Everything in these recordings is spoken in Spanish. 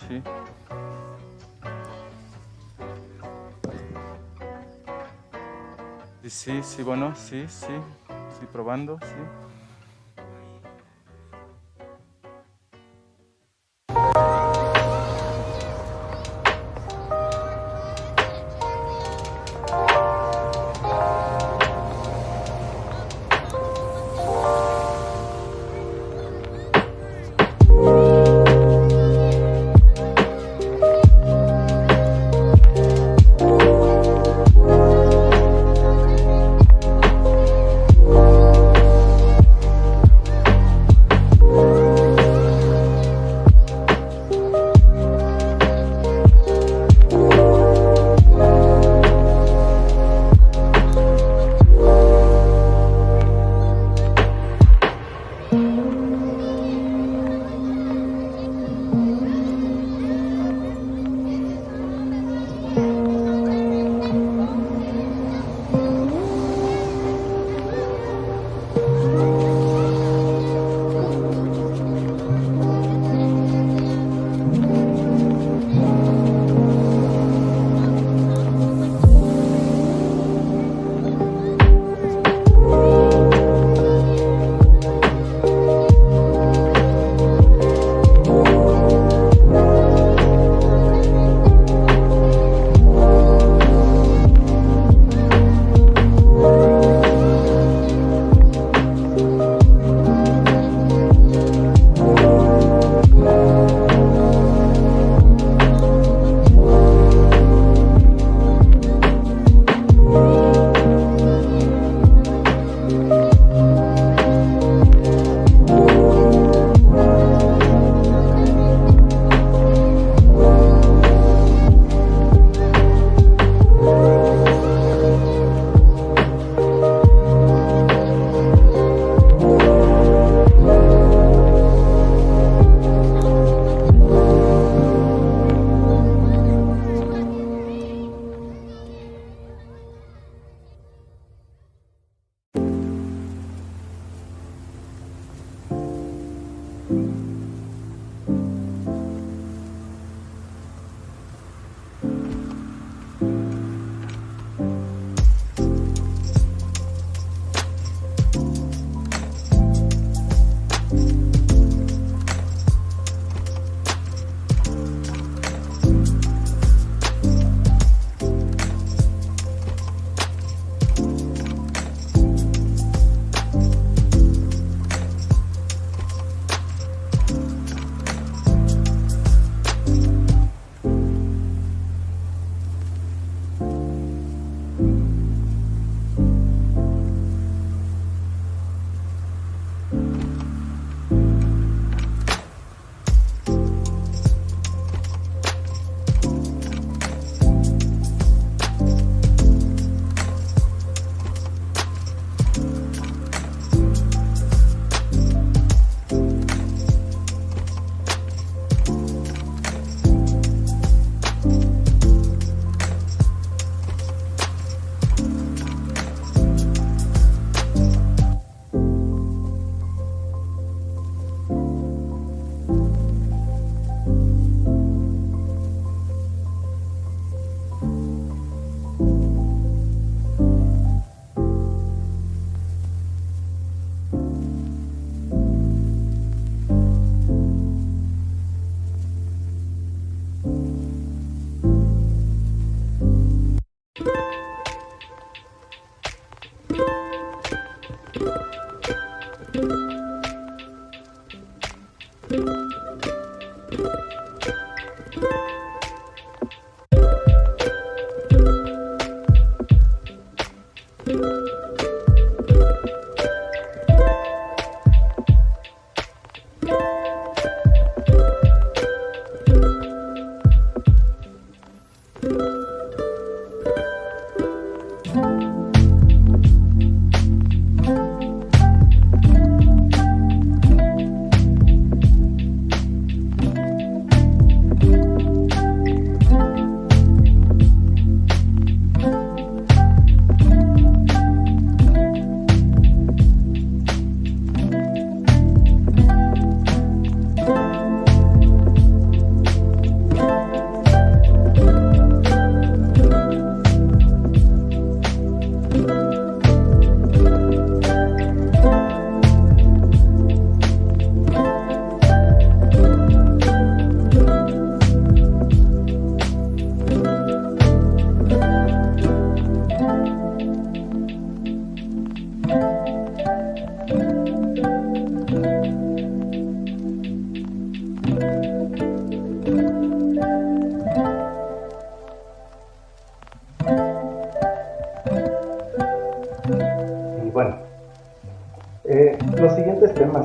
sí. Y sí, sí, bueno, sí, sí. Sí, probando, sí.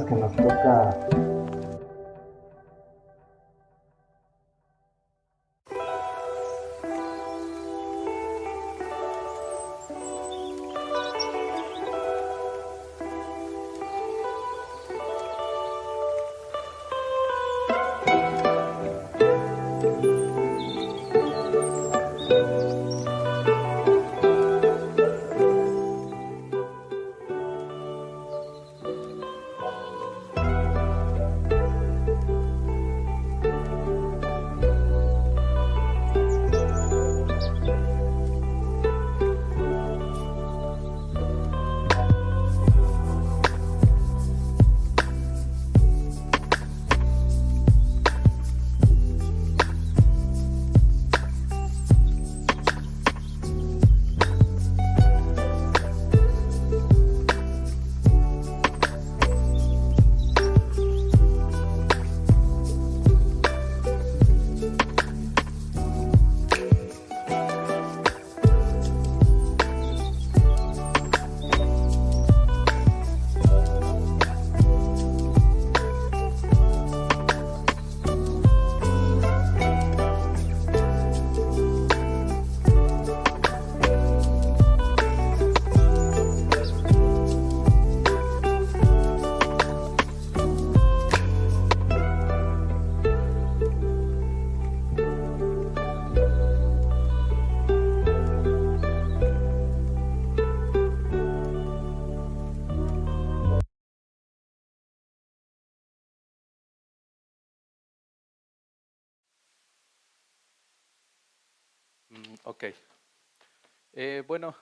temas que nos toca. Ok. Bueno,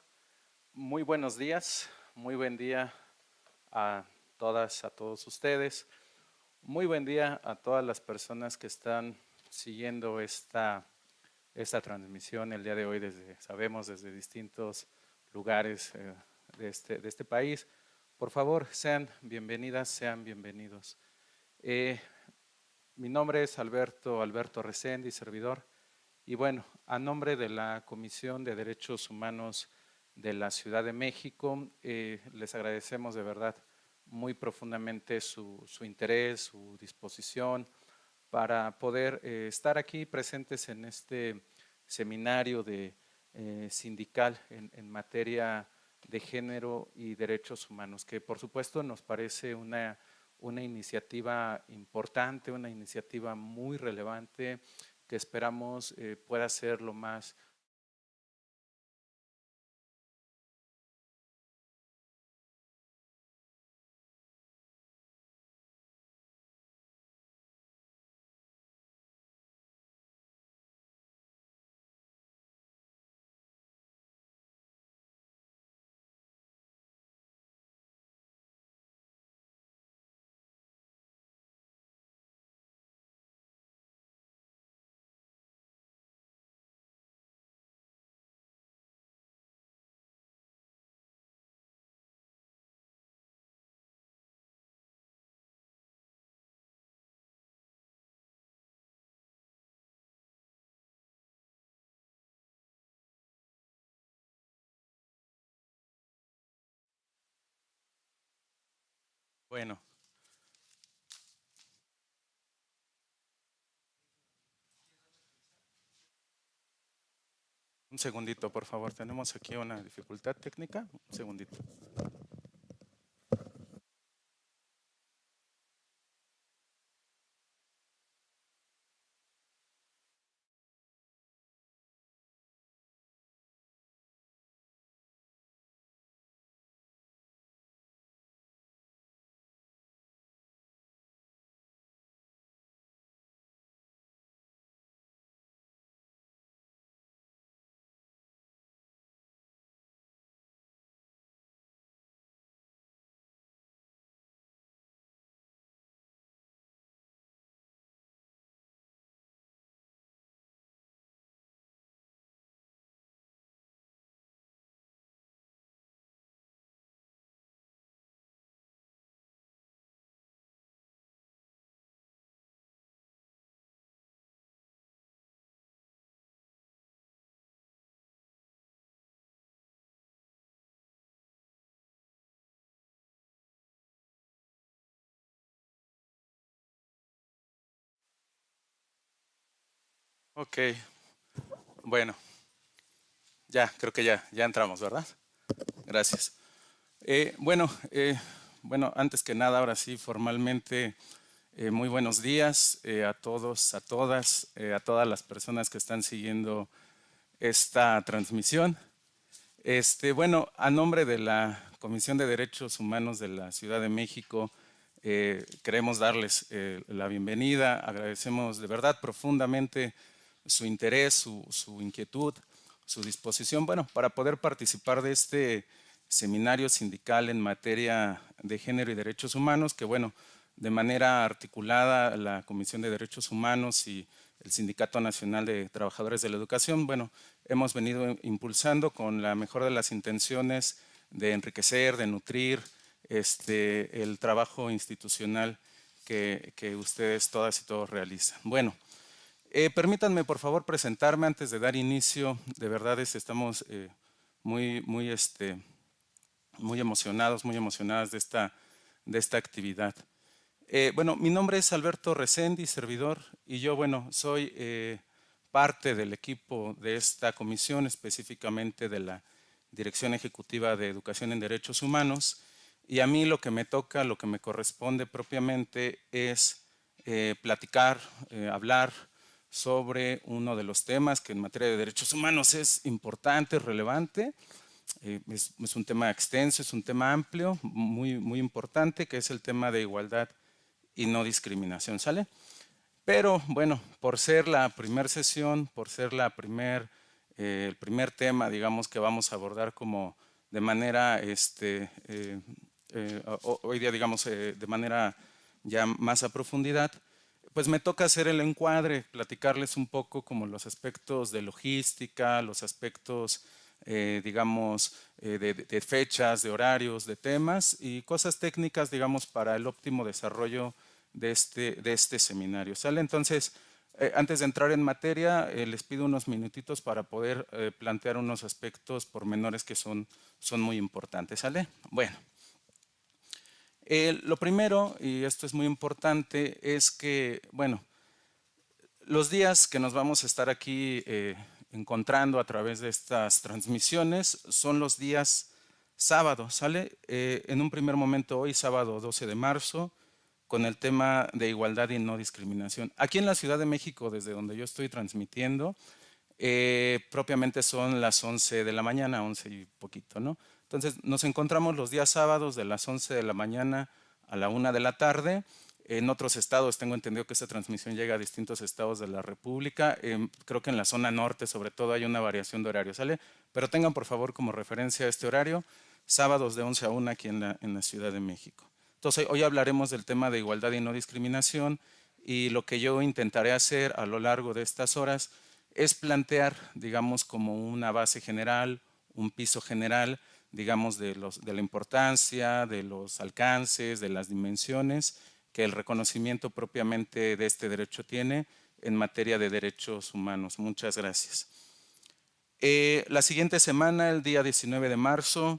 muy buenos días, muy buen día a todas, a todos ustedes. Muy buen día a todas las personas que están siguiendo esta transmisión el día de hoy sabemos, desde distintos lugares de este país. Por favor, sean bienvenidas, sean bienvenidos. Mi nombre es Alberto Reséndiz, servidor. Y bueno, a nombre de la Comisión de Derechos Humanos de la Ciudad de México, les agradecemos de verdad muy profundamente su interés, su disposición para poder estar aquí presentes en este seminario sindical en materia de género y derechos humanos, que por supuesto nos parece una iniciativa importante, una iniciativa muy relevante, que esperamos pueda ser lo más bueno. Un segundito, por favor, tenemos aquí una dificultad técnica. Un segundito. Ok, bueno, creo que ya entramos, ¿verdad? Gracias. Bueno, antes que nada, ahora sí, formalmente, muy buenos días a todos, a todas, a todas las personas que están siguiendo esta transmisión. Bueno, a nombre de la Comisión de Derechos Humanos de la Ciudad de México, queremos darles la bienvenida. Agradecemos de verdad profundamente su interés, su inquietud, su disposición, bueno, para poder participar de este seminario sindical en materia de género y derechos humanos, que bueno, de manera articulada la Comisión de Derechos Humanos y el Sindicato Nacional de Trabajadores de la Educación, bueno, hemos venido impulsando con la mejor de las intenciones de enriquecer, de nutrir el trabajo institucional que ustedes todas y todos realizan. Bueno, permítanme por favor presentarme antes de dar inicio. De verdad estamos muy emocionados, muy emocionadas de esta actividad. Bueno, mi nombre es Alberto Reséndiz, servidor, y yo, bueno, soy parte del equipo de esta comisión, específicamente de la Dirección Ejecutiva de Educación en Derechos Humanos, y a mí lo que me toca, lo que me corresponde propiamente es platicar, hablar sobre uno de los temas que en materia de derechos humanos es importante, relevante. Es un tema extenso, es un tema amplio, muy importante, que es el tema de igualdad y no discriminación, ¿sale? Pero bueno, por ser la primera sesión, por ser el primer tema, digamos, que vamos a abordar como de manera, hoy día, digamos, de manera ya más a profundidad, pues me toca hacer el encuadre, platicarles un poco como los aspectos de logística, los aspectos, digamos, de fechas, de horarios, de temas y cosas técnicas, digamos, para el óptimo desarrollo de este seminario. ¿Sale? Entonces, antes de entrar en materia, les pido unos minutitos para poder plantear unos aspectos pormenores que son muy importantes. ¿Sale? Bueno. Lo primero, y esto es muy importante, es que, bueno, los días que nos vamos a estar aquí encontrando a través de estas transmisiones son los días sábados, ¿sale? En un primer momento hoy, sábado 12 de marzo, con el tema de igualdad y no discriminación. Aquí en la Ciudad de México, desde donde yo estoy transmitiendo, propiamente son las 11 de la mañana, 11 y poquito, ¿no? Entonces nos encontramos los días sábados de las 11 de la mañana a la 1 de la tarde. En otros estados tengo entendido que esta transmisión llega a distintos estados de la República. Creo que en la zona norte sobre todo hay una variación de horario, ¿sale? Pero tengan por favor como referencia este horario, sábados de 11 a 1 aquí en la Ciudad de México. Entonces hoy hablaremos del tema de igualdad y no discriminación y lo que yo intentaré hacer a lo largo de estas horas es plantear, digamos, como una base general, un piso general, digamos, de la importancia, de los alcances, de las dimensiones que el reconocimiento propiamente de este derecho tiene en materia de derechos humanos. Muchas gracias. La siguiente semana, el día 19 de marzo,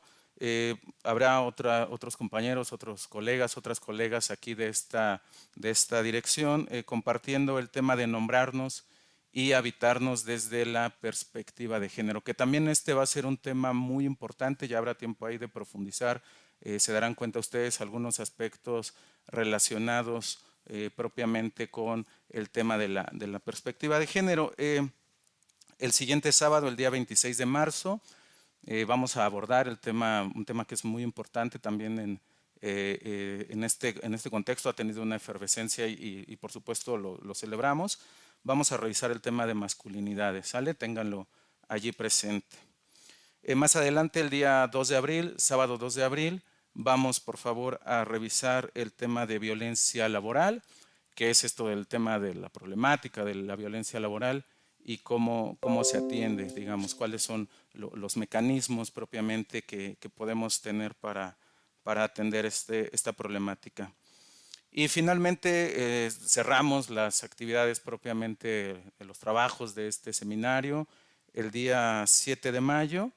habrá otros compañeros, otros colegas, otras colegas aquí de esta dirección compartiendo el tema de nombrarnos y habitarnos desde la perspectiva de género, que también este va a ser un tema muy importante, ya habrá tiempo ahí de profundizar, se darán cuenta ustedes algunos aspectos relacionados propiamente con el tema de la perspectiva de género. El siguiente sábado, el día 26 de marzo, vamos a abordar un tema que es muy importante también en este contexto, ha tenido una efervescencia y por supuesto lo celebramos. Vamos a revisar el tema de masculinidades, ¿sale? Ténganlo allí presente. Más adelante, el día 2 de abril, sábado 2 de abril, vamos por favor a revisar el tema de violencia laboral, que es esto del tema de la problemática de la violencia laboral y cómo se atiende, digamos, cuáles son los mecanismos propiamente que podemos tener para atender esta problemática. Y finalmente cerramos las actividades propiamente de los trabajos de este seminario el día 7 de mayo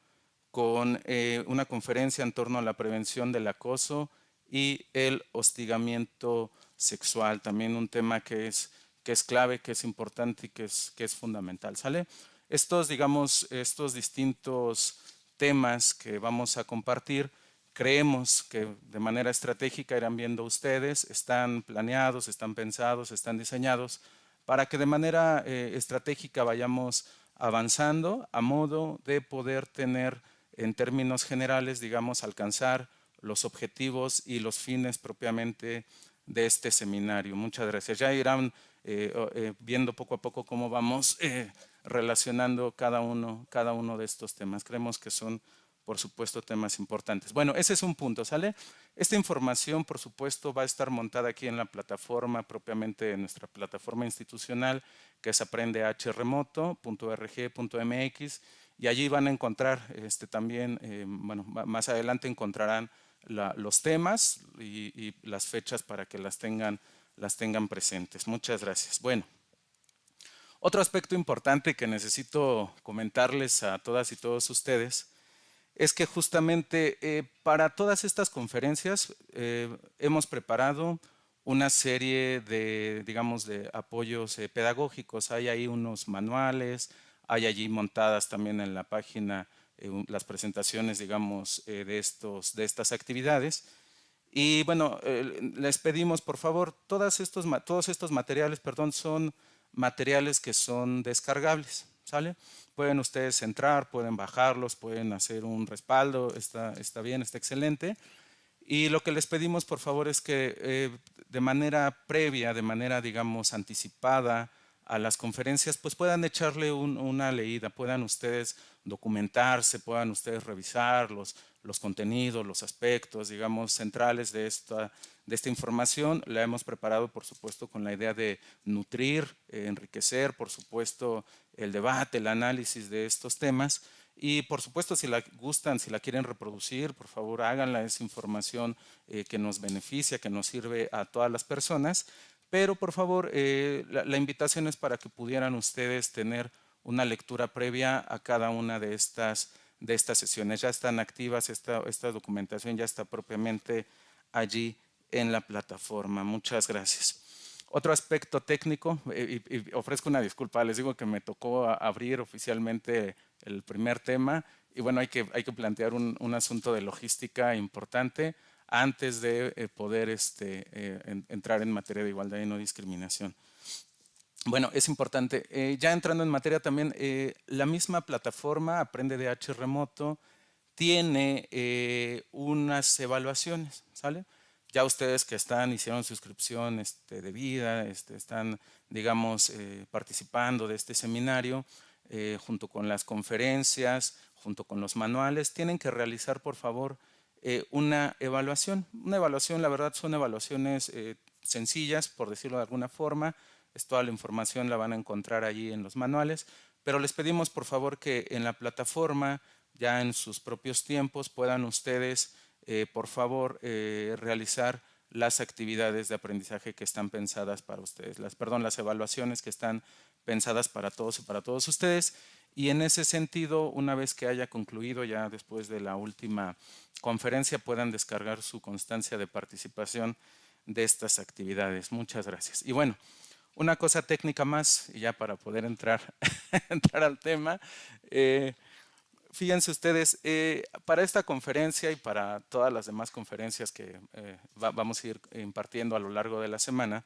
con una conferencia en torno a la prevención del acoso y el hostigamiento sexual, también un tema que es es clave, que es importante y que es fundamental, ¿sale? Estos, digamos, estos distintos temas que vamos a compartir, creemos que de manera estratégica irán viendo ustedes, están planeados, están pensados, están diseñados para que de manera estratégica vayamos avanzando a modo de poder tener en términos generales, digamos, alcanzar los objetivos y los fines propiamente de este seminario. Muchas gracias. Ya irán viendo poco a poco cómo vamos relacionando cada uno de estos temas. Creemos que son, por supuesto, temas importantes. Bueno, ese es un punto, ¿sale? Esta información, por supuesto, va a estar montada aquí en la plataforma, propiamente en nuestra plataforma institucional, que es aprendehrremoto.org.mx, y allí van a encontrar también, bueno, más adelante encontrarán los temas y las fechas para que las tengan presentes. Muchas gracias. Bueno, otro aspecto importante que necesito comentarles a todas y todos ustedes es que justamente para todas estas conferencias hemos preparado una serie de, digamos, de apoyos pedagógicos. Hay ahí unos manuales, hay allí montadas también en la página las presentaciones, digamos, de estas actividades. Y bueno, les pedimos por favor, todos estos materiales, perdón, son materiales que son descargables, ¿sale? Pueden ustedes entrar, pueden bajarlos, pueden hacer un respaldo, está bien, está excelente. Y lo que les pedimos por favor es que de manera previa, de manera digamos anticipada a las conferencias, pues puedan echarle una leída, puedan ustedes documentarse, puedan ustedes revisar los contenidos, los aspectos, digamos, centrales de esta información. La hemos preparado, por supuesto, con la idea de nutrir, enriquecer, por supuesto, el debate, el análisis de estos temas. Y por supuesto, si la gustan, si la quieren reproducir, por favor háganla, es información que nos beneficia, que nos sirve a todas las personas. Pero por favor, la invitación es para que pudieran ustedes tener una lectura previa a cada una de estas sesiones. Ya están activas, esta documentación ya está propiamente allí en la plataforma. Muchas gracias. Otro aspecto técnico, y ofrezco una disculpa, les digo que me tocó abrir oficialmente el primer tema y bueno, hay que plantear un asunto de logística importante antes de poder entrar en materia de igualdad y no discriminación. Bueno, es importante. Ya entrando en materia también, la misma plataforma Aprende DH Remoto tiene unas evaluaciones, ¿sale? Ya ustedes que hicieron suscripción debida, están, digamos, participando de este seminario, junto con las conferencias, junto con los manuales, tienen que realizar, por favor, una evaluación. Una evaluación, la verdad, son evaluaciones sencillas, por decirlo de alguna forma. Toda la información la van a encontrar allí en los manuales, pero les pedimos, por favor, que en la plataforma, ya en sus propios tiempos, puedan ustedes, por favor, realizar las actividades de aprendizaje que están pensadas para ustedes, las evaluaciones que están pensadas para todos y para todos ustedes. Y en ese sentido, una vez que haya concluido, ya después de la última conferencia, puedan descargar su constancia de participación de estas actividades. Muchas gracias. Y bueno, una cosa técnica más, y ya para poder entrar al tema. Fíjense ustedes, para esta conferencia y para todas las demás conferencias que vamos a ir impartiendo a lo largo de la semana,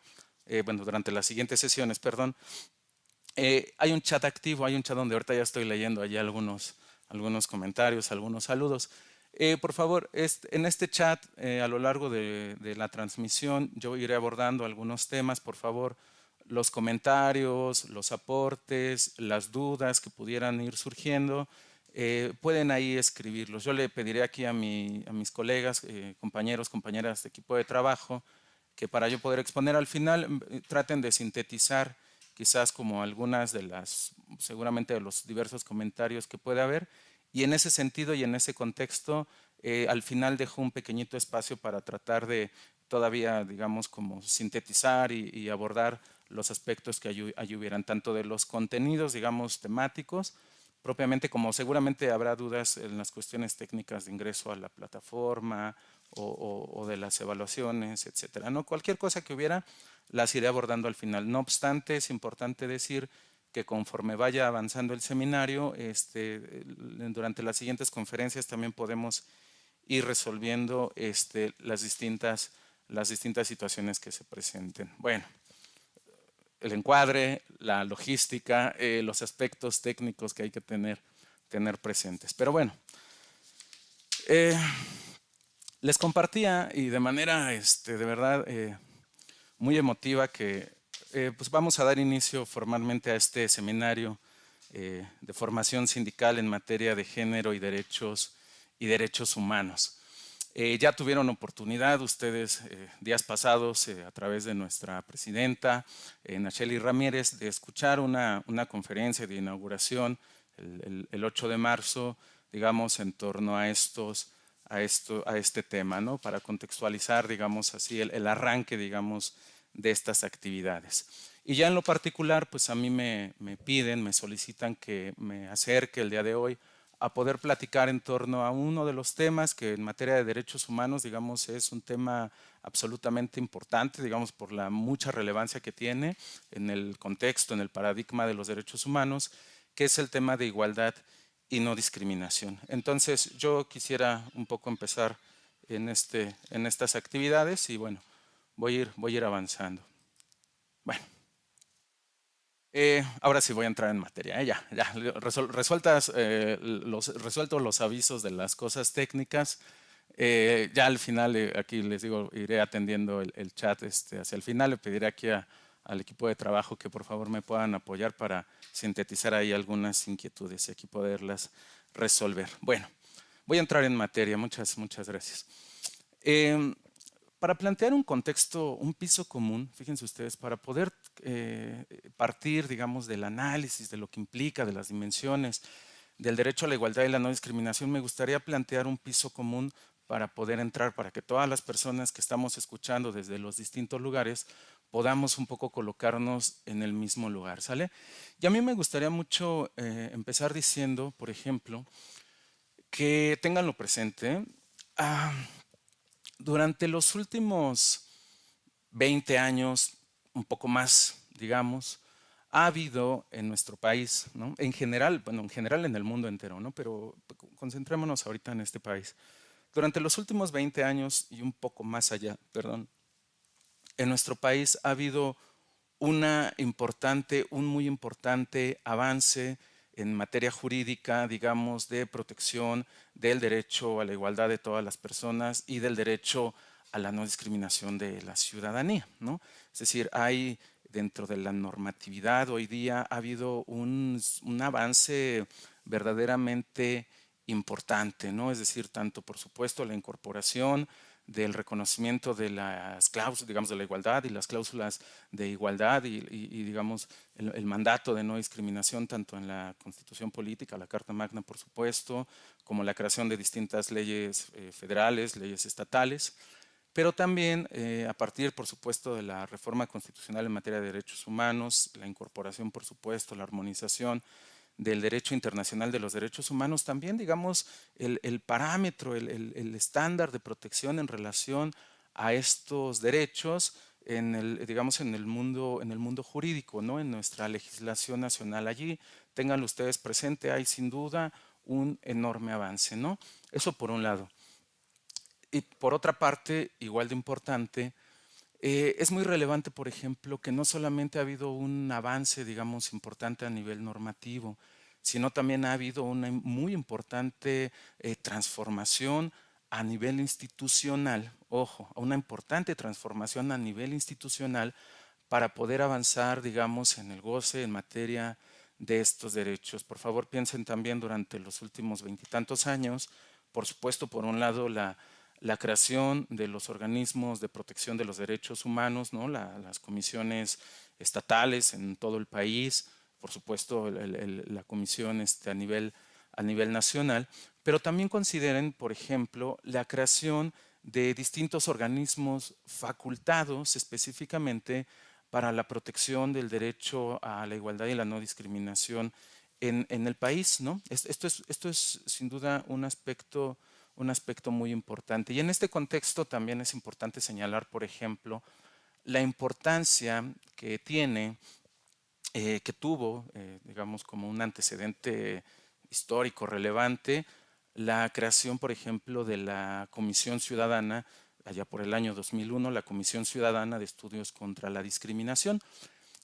bueno, durante las siguientes sesiones, perdón, hay un chat activo, hay un chat donde ahorita ya estoy leyendo allí algunos comentarios, algunos saludos. Por favor, en este chat, a lo largo de la transmisión, yo iré abordando algunos temas, por favor, los comentarios, los aportes, las dudas que pudieran ir surgiendo, pueden ahí escribirlos. Yo le pediré aquí a mis colegas, compañeros, compañeras de equipo de trabajo, que para yo poder exponer al final, traten de sintetizar quizás como algunas de seguramente de los diversos comentarios que puede haber, y en ese sentido y en ese contexto, al final dejo un pequeñito espacio para tratar de todavía, digamos, como sintetizar y abordar los aspectos que allí hubieran, tanto de los contenidos, digamos, temáticos, propiamente, como seguramente habrá dudas en las cuestiones técnicas de ingreso a la plataforma o de las evaluaciones, etcétera, ¿no? Cualquier cosa que hubiera, las iré abordando al final. No obstante, es importante decir que conforme vaya avanzando el seminario, durante las siguientes conferencias también podemos ir resolviendo las distintas situaciones que se presenten. Bueno, el encuadre, la logística, los aspectos técnicos que hay que tener presentes. Pero bueno, les compartía y de manera de verdad muy emotiva que pues vamos a dar inicio formalmente a este seminario de formación sindical en materia de género y derechos humanos. Ya tuvieron oportunidad ustedes días pasados a través de nuestra presidenta Nacheli Ramírez de escuchar una conferencia de inauguración el 8 de marzo, digamos, en torno a este tema, ¿no? Para contextualizar, digamos así, el arranque, digamos, de estas actividades. Y ya en lo particular, pues a mí me piden, me solicitan que me acerque el día de hoy a poder platicar en torno a uno de los temas que en materia de derechos humanos, digamos, es un tema absolutamente importante, digamos, por la mucha relevancia que tiene en el contexto, en el paradigma de los derechos humanos, que es el tema de igualdad y no discriminación. Entonces, yo quisiera un poco empezar en estas actividades y bueno, voy a ir avanzando. Bueno. Ahora sí voy a entrar en materia. Ya, resueltos los avisos de las cosas técnicas. Ya al final, aquí les digo, iré atendiendo el chat hacia el final. Le pediré aquí al equipo de trabajo que por favor me puedan apoyar para sintetizar ahí algunas inquietudes y aquí poderlas resolver. Bueno, voy a entrar en materia. Muchas gracias. Para plantear un contexto, un piso común, fíjense ustedes, para poder partir, digamos, del análisis de lo que implica, de las dimensiones del derecho a la igualdad y la no discriminación, me gustaría plantear un piso común para poder entrar, para que todas las personas que estamos escuchando desde los distintos lugares podamos un poco colocarnos en el mismo lugar, ¿sale? Y a mí me gustaría mucho empezar diciendo, por ejemplo, que tenganlo presente, durante los últimos 20 años, un poco más, digamos, ha habido en nuestro país, ¿no? En general, bueno, en general en el mundo entero, ¿no? Pero concentrémonos ahorita en este país. Durante los últimos 20 años y un poco más allá, perdón, en nuestro país ha habido un muy importante avance en materia jurídica, digamos, de protección del derecho a la igualdad de todas las personas y del derecho a la no discriminación de la ciudadanía, ¿no? Es decir, hay dentro de la normatividad hoy día ha habido un avance verdaderamente importante, ¿no? Es decir, tanto por supuesto la incorporación del reconocimiento de las cláusulas, digamos, de la igualdad y las cláusulas de igualdad y digamos, el mandato de no discriminación tanto en la Constitución Política, la Carta Magna, por supuesto, como la creación de distintas leyes federales, leyes estatales, pero también a partir, por supuesto, de la reforma constitucional en materia de derechos humanos, la incorporación, por supuesto, la armonización del derecho internacional de los derechos humanos, también, digamos, el parámetro, el estándar de protección en relación a estos derechos digamos, en el mundo jurídico, ¿no? En nuestra legislación nacional. Allí, tengan ustedes presente, hay sin duda un enorme avance, ¿no? Eso por un lado. Y por otra parte, igual de importante, es muy relevante, por ejemplo, que no solamente ha habido un avance, digamos, importante a nivel normativo, sino también ha habido una muy importante transformación a nivel institucional, ojo, una importante transformación a nivel institucional para poder avanzar, digamos, en el goce en materia de estos derechos. Por favor, piensen también durante los últimos veintitantos años, por supuesto, por un lado, la creación de los organismos de protección de los derechos humanos, ¿no? Las comisiones estatales en todo el país, por supuesto la comisión a nivel nacional, pero también consideren, por ejemplo, la creación de distintos organismos facultados específicamente para la protección del derecho a la igualdad y la no discriminación en el país, ¿no? Esto es sin duda un aspecto un aspecto muy importante. Y en este contexto también es importante señalar, por ejemplo, la importancia que tiene, que tuvo, digamos, como un antecedente histórico relevante, la creación, por ejemplo, de la Comisión Ciudadana, allá por el año 2001, la Comisión Ciudadana de Estudios contra la Discriminación,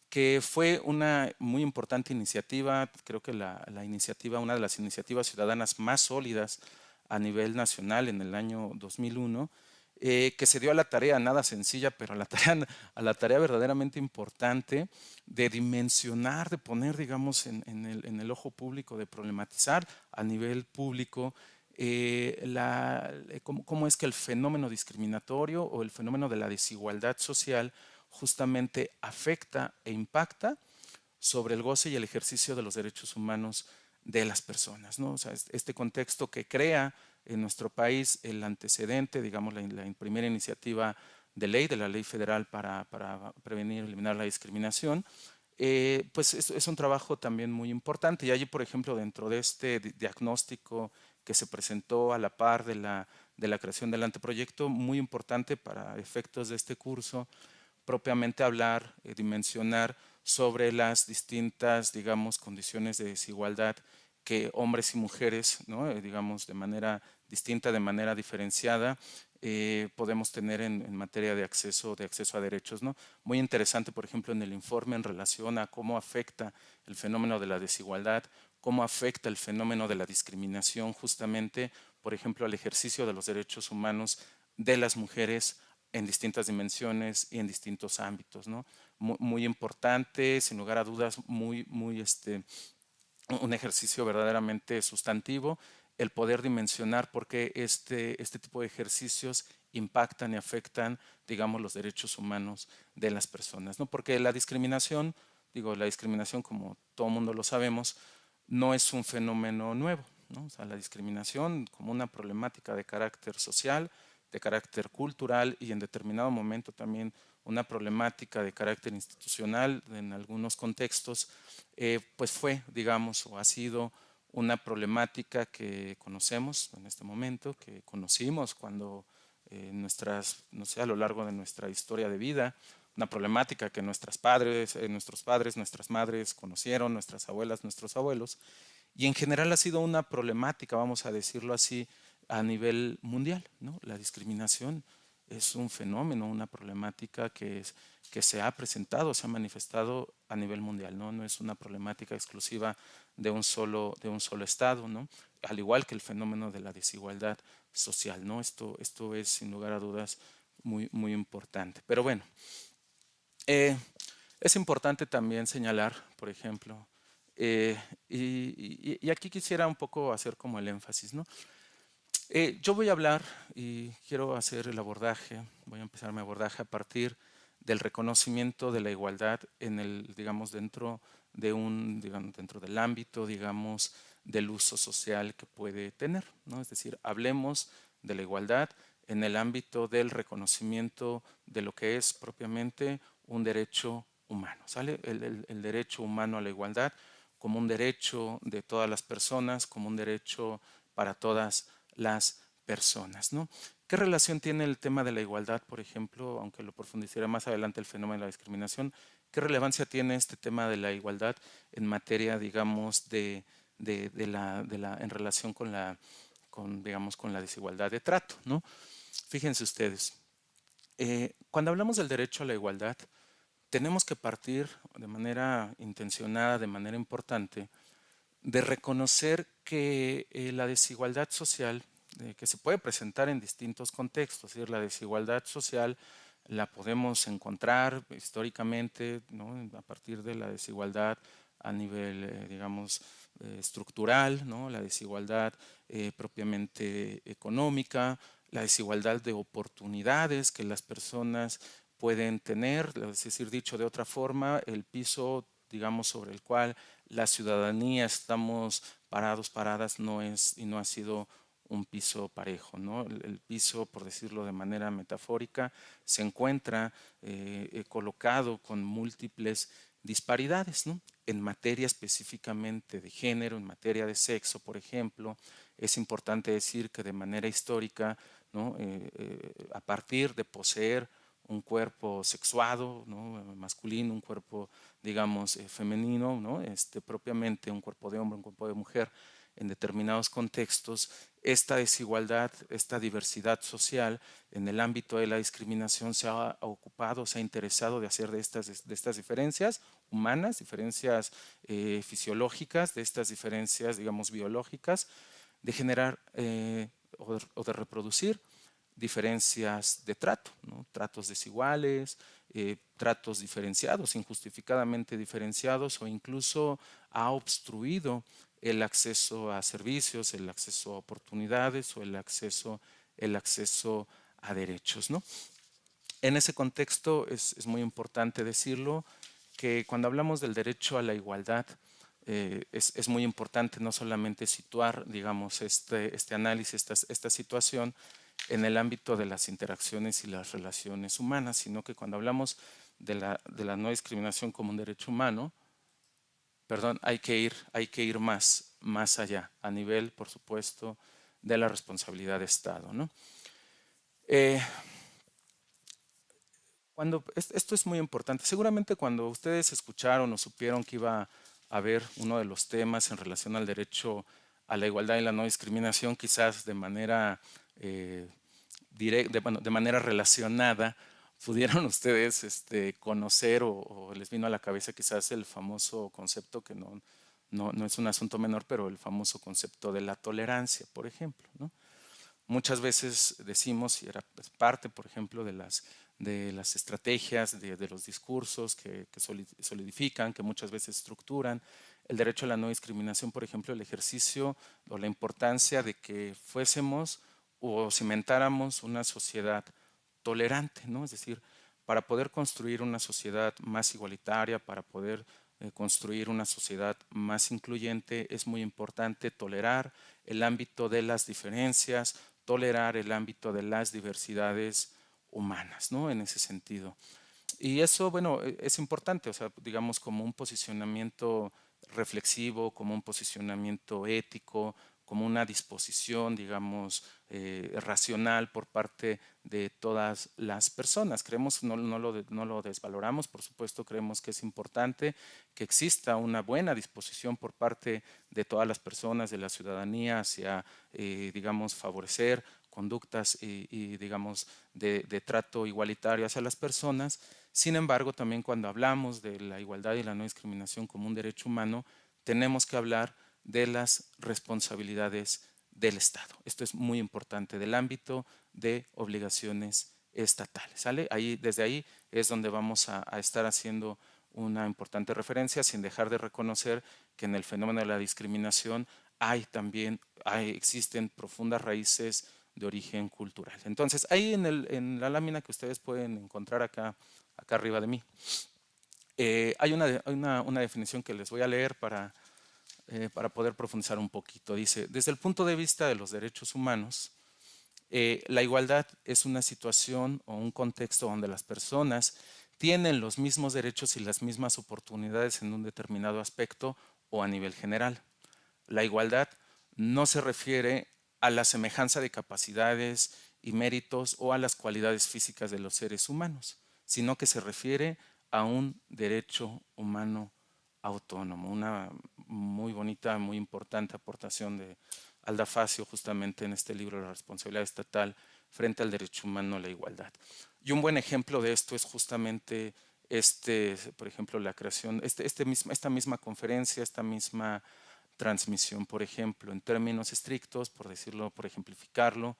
que fue una muy importante iniciativa, creo que la iniciativa, una de las iniciativas ciudadanas más sólidas a nivel nacional en el año 2001, que se dio a la tarea, nada sencilla, pero a la tarea verdaderamente importante de dimensionar, de poner, digamos, en el ojo público, de problematizar a nivel público cómo es que el fenómeno discriminatorio o el fenómeno de la desigualdad social justamente afecta e impacta sobre el goce y el ejercicio de los derechos humanos de las personas, ¿no? O sea, este contexto que crea en nuestro país el antecedente, digamos, la primera iniciativa de ley, de la ley federal para prevenir y eliminar la discriminación, pues es un trabajo también muy importante. Y allí, por ejemplo, dentro de este diagnóstico que se presentó a la par de la creación del anteproyecto, muy importante para efectos de este curso, propiamente hablar, dimensionar sobre las distintas, digamos, condiciones de desigualdad que hombres y mujeres, ¿no? Digamos, de manera distinta, de manera diferenciada, podemos tener en materia de acceso a derechos, ¿no? Muy interesante, por ejemplo, en el informe en relación a cómo afecta el fenómeno de la desigualdad, cómo afecta el fenómeno de la discriminación justamente, por ejemplo, al ejercicio de los derechos humanos de las mujeres en distintas dimensiones y en distintos ámbitos, ¿no? Muy importante, sin lugar a dudas, un ejercicio verdaderamente sustantivo, el poder dimensionar por qué este tipo de ejercicios impactan y afectan, digamos, los derechos humanos de las personas, ¿no? Porque la discriminación, la discriminación, como todo mundo lo sabemos, no es un fenómeno nuevo, ¿no? O sea, la discriminación como una problemática de carácter social, de carácter cultural y en determinado momento también una problemática de carácter institucional en algunos contextos, pues fue, digamos, o ha sido una problemática que conocemos en este momento, que conocimos cuando no sé, a lo largo de nuestra historia de vida, una problemática que nuestros padres, nuestras madres conocieron, nuestras abuelas, nuestros abuelos, y en general ha sido una problemática, vamos a decirlo así, a nivel mundial, ¿no? La discriminación es un fenómeno, una problemática que se ha presentado, se ha manifestado a nivel mundial, ¿no? No es una problemática exclusiva de un solo estado, ¿no? Al igual que el fenómeno de la desigualdad social, ¿no? Esto es sin lugar a dudas muy importante. Pero bueno, es importante también señalar, por ejemplo, y aquí quisiera un poco hacer como el énfasis, ¿no? Yo voy a hablar y quiero hacer el abordaje, voy a empezar mi abordaje a partir del reconocimiento de la igualdad en digamos, dentro del ámbito, digamos, del uso social que puede tener, ¿no? Es decir, hablemos de la igualdad en el ámbito del reconocimiento de lo que es propiamente un derecho humano, ¿sale? El derecho humano a la igualdad como un derecho de todas las personas, como un derecho para todas las personas, ¿no? ¿Qué relación tiene el tema de la igualdad, por ejemplo, aunque lo profundizaré más adelante el fenómeno de la discriminación? ¿Qué relevancia tiene este tema de la igualdad en materia, digamos, en relación digamos, con la desigualdad de trato, ¿no? Fíjense ustedes, cuando hablamos del derecho a la igualdad, tenemos que partir de manera intencionada, de manera importante, de reconocer que la desigualdad social, que se puede presentar en distintos contextos, es decir, la desigualdad social la podemos encontrar históricamente, ¿no? A partir de la desigualdad a nivel, digamos, estructural, ¿no? La desigualdad propiamente económica, la desigualdad de oportunidades que las personas pueden tener, es decir, dicho de otra forma, el piso, digamos, sobre el cual la ciudadanía estamos paradas, no es y no ha sido un piso parejo, ¿no? El piso, por decirlo de manera metafórica, se encuentra colocado con múltiples disparidades, ¿no? En materia específicamente de género, en materia de sexo, por ejemplo, es importante decir que de manera histórica, ¿no? A partir de poseer un cuerpo sexuado, ¿no? Masculino, un cuerpo, digamos, femenino, ¿no? Propiamente un cuerpo de hombre, un cuerpo de mujer, en determinados contextos, esta desigualdad, esta diversidad social en el ámbito de la discriminación se ha ocupado, se ha interesado de hacer de estas diferencias humanas, diferencias fisiológicas, de estas diferencias, digamos, biológicas, de generar o de reproducir diferencias de trato, ¿no? Tratos desiguales, tratos diferenciados, injustificadamente diferenciados, o incluso ha obstruido el acceso a servicios, el acceso a oportunidades o el acceso a derechos, ¿no? En ese contexto es muy importante decirlo que cuando hablamos del derecho a la igualdad, es muy importante no solamente situar, digamos, este análisis, esta situación en el ámbito de las interacciones y las relaciones humanas, sino que cuando hablamos de la no discriminación como un derecho humano, perdón, hay que ir más allá, a nivel, por supuesto, de la responsabilidad de Estado, ¿no? Esto es muy importante. Seguramente cuando ustedes escucharon o supieron que iba a haber uno de los temas en relación al derecho a la igualdad y la no discriminación, quizás de manera directa, bueno, de manera relacionada, pudieron ustedes conocer o les vino a la cabeza quizás el famoso concepto que no es un asunto menor, pero el famoso concepto de la tolerancia, por ejemplo, ¿no? Muchas veces decimos, y era parte, por ejemplo, de las estrategias, de los discursos que solidifican, que muchas veces estructuran el derecho a la no discriminación, por ejemplo, el ejercicio o la importancia de que fuésemos o cimentáramos una sociedad tolerante, ¿no? Es decir, para poder construir una sociedad más igualitaria, para poder construir una sociedad más incluyente, es muy importante tolerar el ámbito de las diferencias, tolerar el ámbito de las diversidades humanas, ¿no? En ese sentido. Y eso, bueno, es importante, o sea, digamos, como un posicionamiento reflexivo, como un posicionamiento ético, como una disposición, digamos, racional por parte de todas las personas. Creemos, no lo desvaloramos, por supuesto, creemos que es importante que exista una buena disposición por parte de todas las personas, de la ciudadanía, hacia, digamos, favorecer conductas y digamos, de trato igualitario hacia las personas. Sin embargo, también cuando hablamos de la igualdad y la no discriminación como un derecho humano, tenemos que hablar de las responsabilidades del Estado. Esto es muy importante, del ámbito de obligaciones estatales. ¿Sale? Desde ahí es donde vamos a estar haciendo una importante referencia, sin dejar de reconocer que en el fenómeno de la discriminación existen profundas raíces de origen cultural. Entonces, ahí en la lámina que ustedes pueden encontrar acá arriba de mí, hay una definición que les voy a leer para poder profundizar un poquito. Dice, desde el punto de vista de los derechos humanos, la igualdad es una situación o un contexto donde las personas tienen los mismos derechos y las mismas oportunidades en un determinado aspecto o a nivel general. La igualdad no se refiere a la semejanza de capacidades y méritos o a las cualidades físicas de los seres humanos, sino que se refiere a un derecho humano autónomo. Una muy bonita, muy importante aportación de Alda Facio justamente en este libro, La responsabilidad estatal frente al derecho humano a la igualdad. Y un buen ejemplo de esto es justamente por ejemplo, la creación, esta misma conferencia, esta misma transmisión, por ejemplo, en términos estrictos, por decirlo, por ejemplificarlo,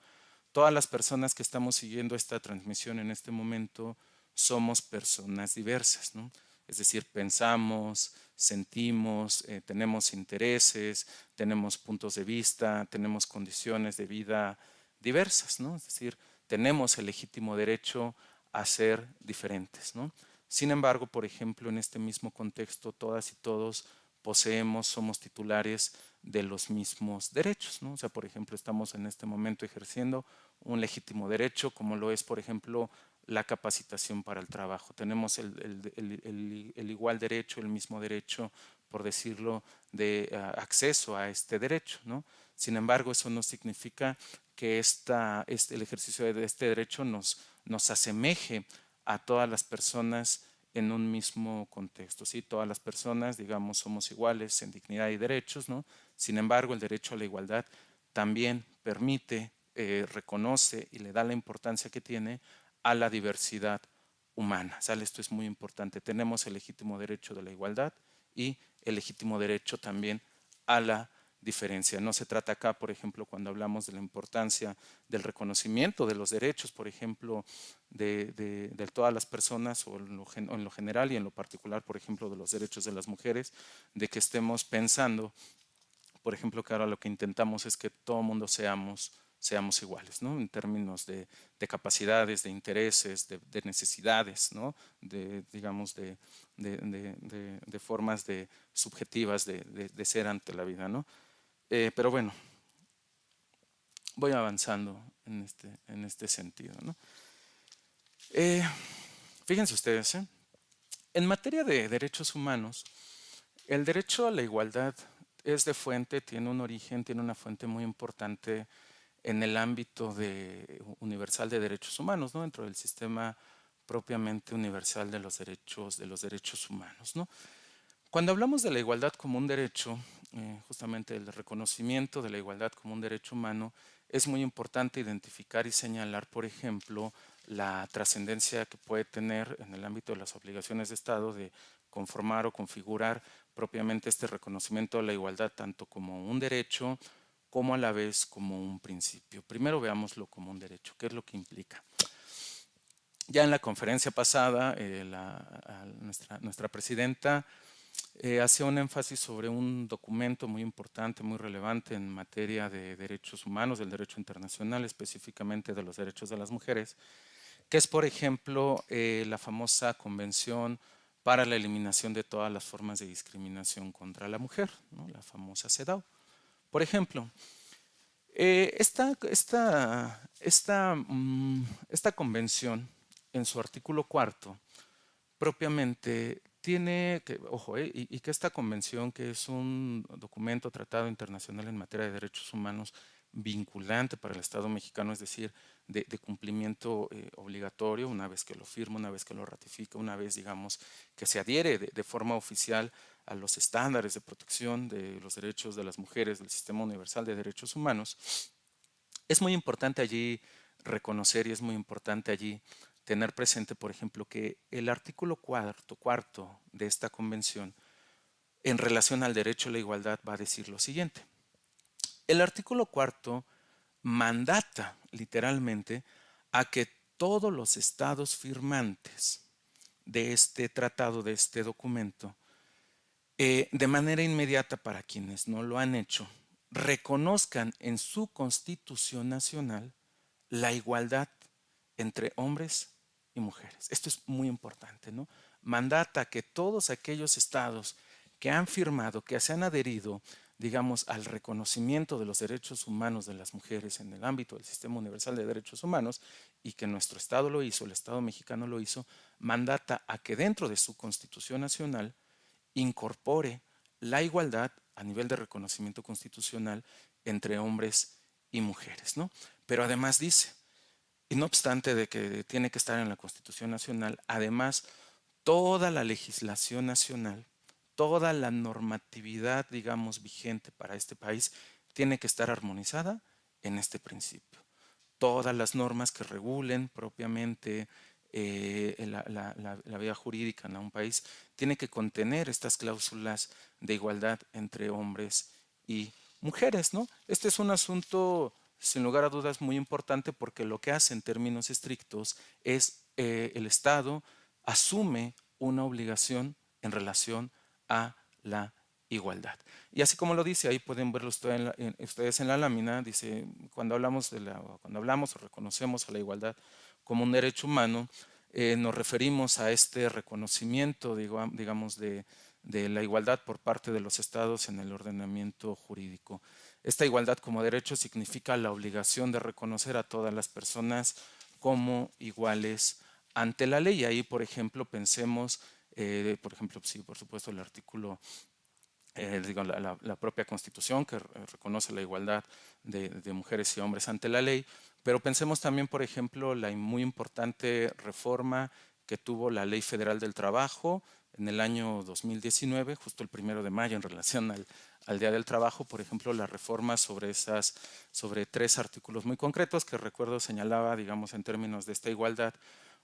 todas las personas que estamos siguiendo esta transmisión en este momento somos personas diversas, ¿no? Es decir, pensamos, sentimos, tenemos intereses, tenemos puntos de vista, tenemos condiciones de vida diversas, ¿no? Es decir, tenemos el legítimo derecho a ser diferentes, ¿no? Sin embargo, por ejemplo, en este mismo contexto, todas y todos poseemos, somos titulares de los mismos derechos, ¿no? O sea, por ejemplo, estamos en este momento ejerciendo un legítimo derecho, como lo es, por ejemplo, la capacitación para el trabajo. Tenemos el igual derecho, el mismo derecho, por decirlo, de acceso a este derecho, ¿no? Sin embargo, eso no significa que el ejercicio de este derecho nos asemeje a todas las personas en un mismo contexto. ¿Sí? Todas las personas, digamos, somos iguales en dignidad y derechos, ¿no? Sin embargo, el derecho a la igualdad también permite, reconoce y le da la importancia que tiene a la diversidad humana. ¿Sale? Esto es muy importante. Tenemos el legítimo derecho de la igualdad y el legítimo derecho también a la diferencia. No se trata acá, por ejemplo, cuando hablamos de la importancia del reconocimiento de los derechos, por ejemplo, de todas las personas o en lo general y en lo particular, por ejemplo, de los derechos de las mujeres, de que estemos pensando, por ejemplo, que ahora lo que intentamos es que todo mundo seamos iguales, ¿no? En términos de capacidades, de intereses, de necesidades, ¿no? Digamos, de formas subjetivas de ser ante la vida, ¿no? Pero bueno, voy avanzando en este sentido, ¿no? Fíjense ustedes, en materia de derechos humanos, el derecho a la igualdad es de fuente, tiene un origen, tiene una fuente muy importante en el ámbito universal de derechos humanos, ¿no? Dentro del sistema propiamente universal de los derechos humanos, ¿no? Cuando hablamos de la igualdad como un derecho, justamente el reconocimiento de la igualdad como un derecho humano, es muy importante identificar y señalar, por ejemplo, la trascendencia que puede tener en el ámbito de las obligaciones de Estado de conformar o configurar propiamente este reconocimiento de la igualdad tanto como un derecho como a la vez como un principio. Primero veámoslo como un derecho. ¿Qué es lo que implica? Ya en la conferencia pasada, nuestra presidenta hacía un énfasis sobre un documento muy importante, muy relevante en materia de derechos humanos, del derecho internacional, específicamente de los derechos de las mujeres, que es, por ejemplo, la famosa Convención para la Eliminación de todas las formas de discriminación contra la mujer, ¿no? La famosa CEDAW. Por ejemplo, esta convención, en su artículo cuarto, propiamente tiene que, ojo, y que esta convención, que es un documento, tratado internacional en materia de derechos humanos vinculante para el Estado mexicano, es decir, de cumplimiento obligatorio, una vez que lo firma, una vez que lo ratifica, una vez, digamos, que se adhiere de forma oficial a los estándares de protección de los derechos de las mujeres del Sistema Universal de Derechos Humanos, es muy importante allí reconocer y es muy importante allí tener presente, por ejemplo, que el artículo cuarto de esta convención en relación al derecho a la igualdad va a decir lo siguiente. El artículo cuarto mandata literalmente a que todos los estados firmantes de este tratado, de este documento, de manera inmediata para quienes no lo han hecho, reconozcan en su Constitución Nacional la igualdad entre hombres y mujeres. Esto es muy importante, ¿no? Mandata que todos aquellos estados que han firmado, que se han adherido, digamos, al reconocimiento de los derechos humanos de las mujeres en el ámbito del Sistema Universal de Derechos Humanos, y que nuestro estado lo hizo, el Estado mexicano lo hizo, mandata a que dentro de su Constitución Nacional incorpore la igualdad a nivel de reconocimiento constitucional entre hombres y mujeres, ¿no? Pero además dice, y no obstante de que tiene que estar en la Constitución Nacional, además toda la legislación nacional, toda la normatividad, digamos, vigente para este país, tiene que estar armonizada en este principio. Todas las normas que regulen propiamente la vía jurídica en un país tiene que contener estas cláusulas de igualdad entre hombres y mujeres, ¿no? Este es un asunto, sin lugar a dudas, muy importante, porque lo que hace en términos estrictos es el Estado asume una obligación en relación a la igualdad. Y así como lo dice, ahí pueden verlo ustedes en la lámina, dice, cuando hablamos o reconocemos a la igualdad como un derecho humano, nos referimos a este reconocimiento, digamos, de la igualdad por parte de los estados en el ordenamiento jurídico. Esta igualdad como derecho significa la obligación de reconocer a todas las personas como iguales ante la ley. Y ahí, por ejemplo, pensemos, por ejemplo, sí, por supuesto, el artículo, digo, la propia Constitución que reconoce la igualdad de mujeres y hombres ante la ley, pero pensemos también, por ejemplo, la muy importante reforma que tuvo la Ley Federal del Trabajo en el año 2019, justo el 1 de mayo, en relación al Día del Trabajo, por ejemplo, la reforma sobre 3 artículos muy concretos que recuerdo señalaba, digamos, en términos de esta igualdad,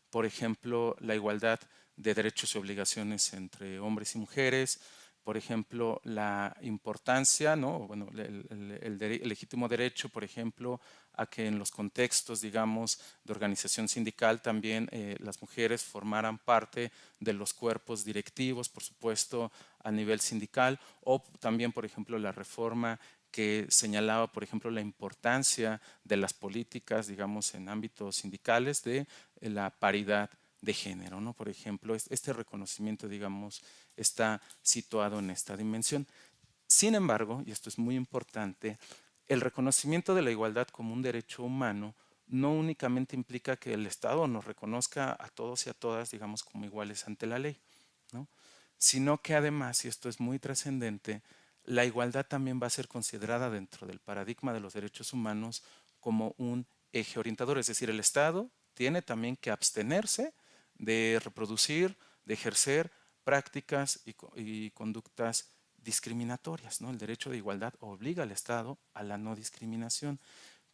por ejemplo, la igualdad de derechos y obligaciones entre hombres y mujeres, por ejemplo, la importancia, ¿no? Bueno, el legítimo derecho, por ejemplo, a que en los contextos, digamos, de organización sindical también las mujeres formaran parte de los cuerpos directivos, por supuesto, a nivel sindical, o también, por ejemplo, la reforma que señalaba, por ejemplo, la importancia de las políticas, digamos, en ámbitos sindicales de la paridad de género, ¿no? Por ejemplo, este reconocimiento, digamos, está situado en esta dimensión. Sin embargo, y esto es muy importante, el reconocimiento de la igualdad como un derecho humano no únicamente implica que el Estado nos reconozca a todos y a todas, digamos, como iguales ante la ley, ¿no? Sino que además, y esto es muy trascendente, la igualdad también va a ser considerada dentro del paradigma de los derechos humanos como un eje orientador, es decir, el Estado tiene también que abstenerse de reproducir, de ejercer prácticas y conductas discriminatorias, ¿no? El derecho de igualdad obliga al Estado a la no discriminación,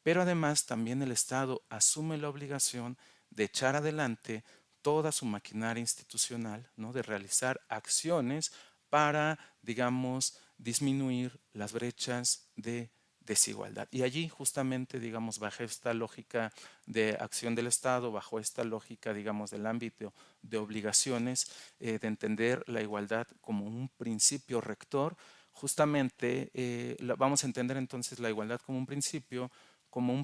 pero además también el Estado asume la obligación de echar adelante toda su maquinaria institucional, ¿no? De realizar acciones para, digamos, disminuir las brechas de desigualdad. Y allí justamente, digamos, bajo esta lógica de acción del Estado, bajo esta lógica, digamos, del ámbito de obligaciones, de entender la igualdad como un principio rector, justamente vamos a entender entonces la igualdad como un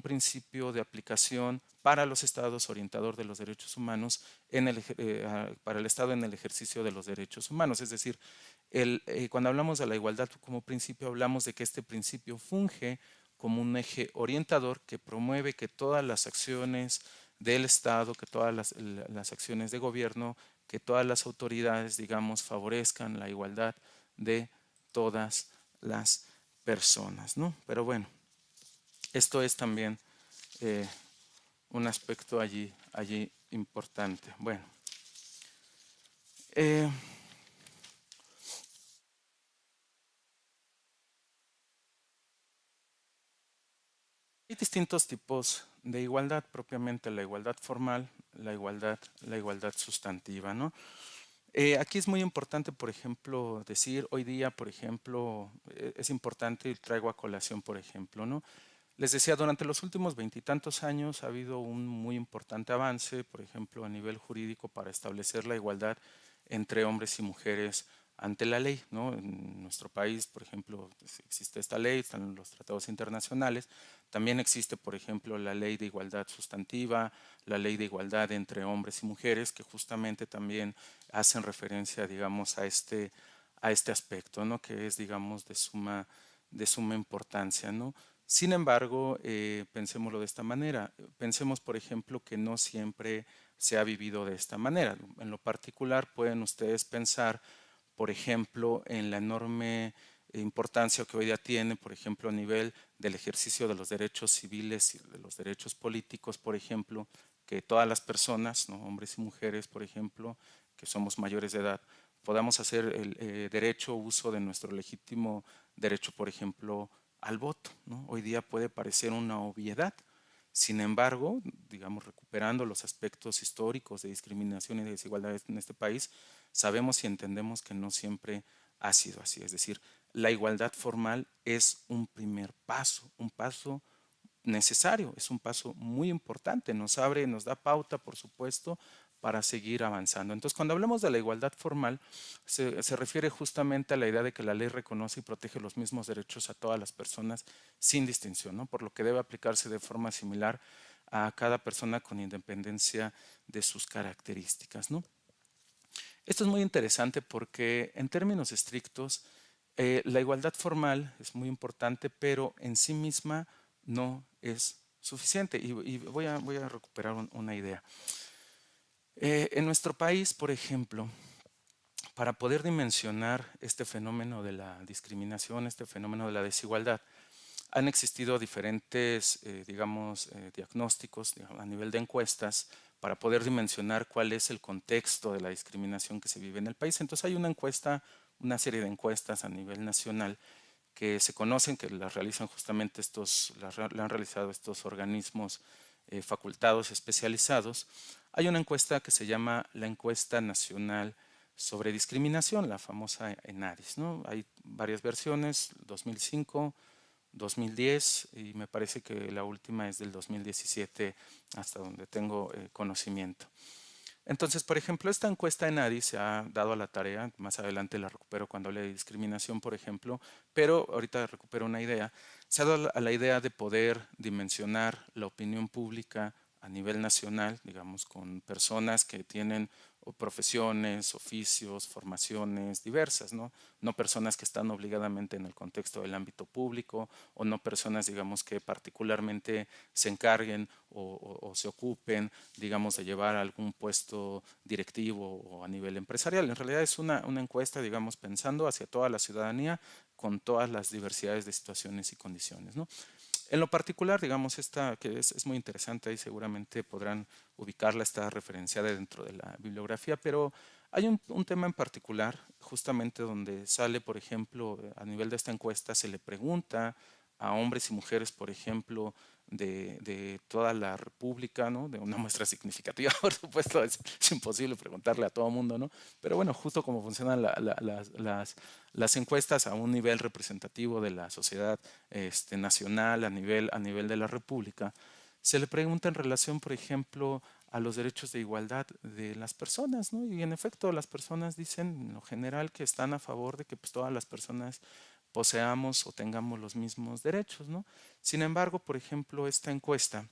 principio de aplicación para los estados orientador de los derechos humanos para el Estado en el ejercicio de los derechos humanos. Es decir, cuando hablamos de la igualdad como principio, hablamos de que este principio funge como un eje orientador que promueve que todas las acciones del Estado, que todas las acciones de gobierno, que todas las autoridades, digamos, favorezcan la igualdad de todas las personas, ¿no? Pero bueno, esto es también eh, un aspecto allí importante. Bueno, eh, hay distintos tipos de igualdad, propiamente la igualdad formal, la igualdad sustantiva, ¿no? Aquí es muy importante, por ejemplo, decir, hoy día, por ejemplo, es importante y traigo a colación, por ejemplo, ¿no? Les decía, durante los últimos veintitantos años ha habido un muy importante avance, por ejemplo, a nivel jurídico para establecer la igualdad entre hombres y mujeres ante la ley, ¿no? En nuestro país, por ejemplo, pues, existe esta ley, están los tratados internacionales, también existe, por ejemplo, la ley de igualdad sustantiva, la ley de igualdad entre hombres y mujeres, que justamente también hacen referencia, digamos, a este aspecto, ¿no? Que es, digamos, de suma importancia, ¿no? Sin embargo, pensémoslo de esta manera. Pensemos, por ejemplo, que no siempre se ha vivido de esta manera. En lo particular, pueden ustedes pensar, por ejemplo, en la enorme importancia que hoy día tiene, por ejemplo, a nivel del ejercicio de los derechos civiles y de los derechos políticos, por ejemplo, que todas las personas, ¿no? Hombres y mujeres, por ejemplo, que somos mayores de edad, podamos hacer el derecho uso de nuestro legítimo derecho, por ejemplo, al voto, ¿no? Hoy día puede parecer una obviedad. Sin embargo, digamos, recuperando los aspectos históricos de discriminación y de desigualdades en este país, sabemos y entendemos que no siempre ha sido así. Es decir, la igualdad formal es un primer paso, un paso necesario, es un paso muy importante, nos abre, nos da pauta, por supuesto, para seguir avanzando. Entonces, cuando hablamos de la igualdad formal, se refiere justamente a la idea de que la ley reconoce y protege los mismos derechos a todas las personas sin distinción, ¿no? Por lo que debe aplicarse de forma similar a cada persona con independencia de sus características, ¿no? Esto es muy interesante porque en términos estrictos, la igualdad formal es muy importante, pero en sí misma no es suficiente. Y voy a recuperar una idea. En nuestro país, por ejemplo, para poder dimensionar este fenómeno de la discriminación, este fenómeno de la desigualdad, han existido diferentes, digamos, diagnósticos digamos, a nivel de encuestas para poder dimensionar cuál es el contexto de la discriminación que se vive en el país. Entonces hay una encuesta, una serie de encuestas a nivel nacional que se conocen, que las realizan justamente la han realizado estos organismos facultados especializados. Hay una encuesta que se llama la Encuesta Nacional sobre Discriminación, la famosa ENADIS, ¿no? Hay varias versiones, 2005, 2010 y me parece que la última es del 2017 hasta donde tengo conocimiento. Entonces, por ejemplo, esta encuesta en ADI se ha dado a la tarea, más adelante la recupero cuando hable de discriminación, por ejemplo, pero ahorita recupero una idea, se ha dado a la idea de poder dimensionar la opinión pública a nivel nacional, digamos, con personas que tienen profesiones, oficios, formaciones diversas, ¿no? No personas que están obligadamente en el contexto del ámbito público o no personas, digamos, que particularmente se encarguen o se ocupen, digamos, de llevar algún puesto directivo o a nivel empresarial. En realidad es una encuesta, digamos, pensando hacia toda la ciudadanía con todas las diversidades de situaciones y condiciones, ¿no? En lo particular, digamos, esta que es muy interesante y seguramente podrán ubicarla, está referenciada dentro de la bibliografía, pero hay un tema en particular, justamente donde sale, por ejemplo, a nivel de esta encuesta, se le pregunta a hombres y mujeres, por ejemplo, de toda la República, ¿no? De una muestra significativa, por supuesto, es imposible preguntarle a todo mundo, ¿no? Pero bueno, justo como funcionan las encuestas a un nivel representativo de la sociedad nacional, a nivel de la República, se le pregunta en relación, por ejemplo, a los derechos de igualdad de las personas, ¿no? Y en efecto, las personas dicen en lo general que están a favor de que pues, todas las personas poseamos o tengamos los mismos derechos, ¿no? Sin embargo, por ejemplo, esta encuesta,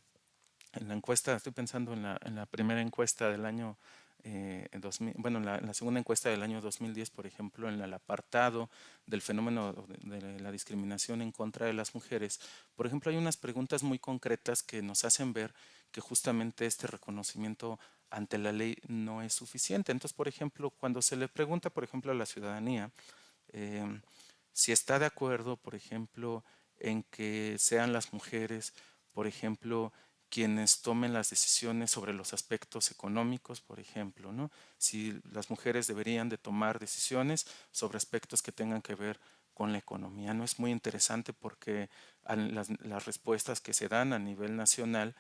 en la encuesta, estoy pensando en la primera encuesta del año 2000, bueno, en la segunda encuesta del año 2010, por ejemplo, en el apartado del fenómeno de la discriminación en contra de las mujeres, por ejemplo, hay unas preguntas muy concretas que nos hacen ver que justamente este reconocimiento ante la ley no es suficiente. Entonces, por ejemplo, cuando se le pregunta, por ejemplo, a la ciudadanía, eh, si está de acuerdo, por ejemplo, en que sean las mujeres, por ejemplo, quienes tomen las decisiones sobre los aspectos económicos, por ejemplo, ¿no? Si las mujeres deberían de tomar decisiones sobre aspectos que tengan que ver con la economía. No es muy interesante porque las respuestas que se dan a nivel nacional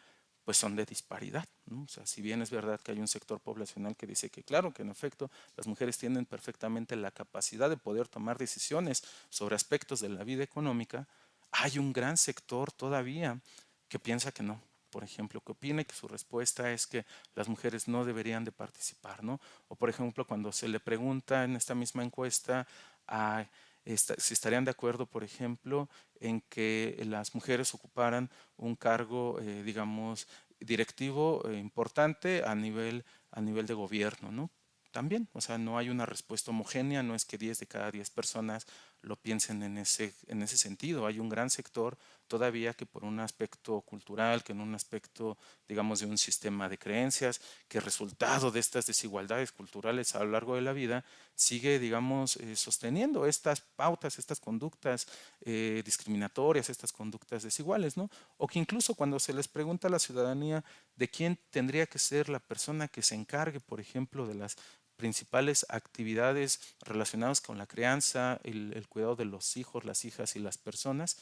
pues son de disparidad, ¿no? O sea, si bien es verdad que hay un sector poblacional que dice que claro, que en efecto las mujeres tienen perfectamente la capacidad de poder tomar decisiones sobre aspectos de la vida económica, hay un gran sector todavía que piensa que no. Por ejemplo, que opine que su respuesta es que las mujeres no deberían de participar, ¿no? O por ejemplo, cuando se le pregunta en esta misma encuesta a si estarían de acuerdo, por ejemplo, en que las mujeres ocuparan un cargo, digamos, directivo importante a nivel de gobierno, ¿no? También, o sea, no hay una respuesta homogénea, no es que 10 de cada 10 personas lo piensen en ese sentido. Hay un gran sector todavía que por un aspecto cultural, que en un aspecto, digamos, de un sistema de creencias, que resultado de estas desigualdades culturales a lo largo de la vida, sigue, digamos, sosteniendo estas pautas, estas conductas discriminatorias, estas conductas desiguales, ¿no? O que incluso cuando se les pregunta a la ciudadanía de quién tendría que ser la persona que se encargue, por ejemplo, de las principales actividades relacionadas con la crianza, el cuidado de los hijos, las hijas y las personas,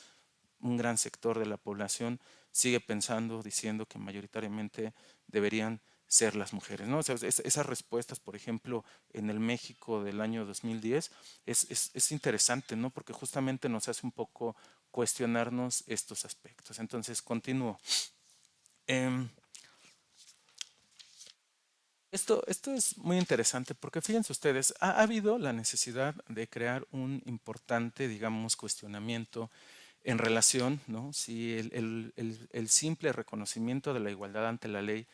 un gran sector de la población sigue pensando, diciendo que mayoritariamente deberían ser las mujeres, ¿no? O sea, esas respuestas, por ejemplo, en el México del año 2010, es interesante, ¿no? Porque justamente nos hace un poco cuestionarnos estos aspectos. Entonces, continúo. Eh, esto es muy interesante porque fíjense ustedes, ha habido la necesidad de crear un importante, digamos, cuestionamiento en relación, ¿no? Si el simple reconocimiento de la igualdad ante la ley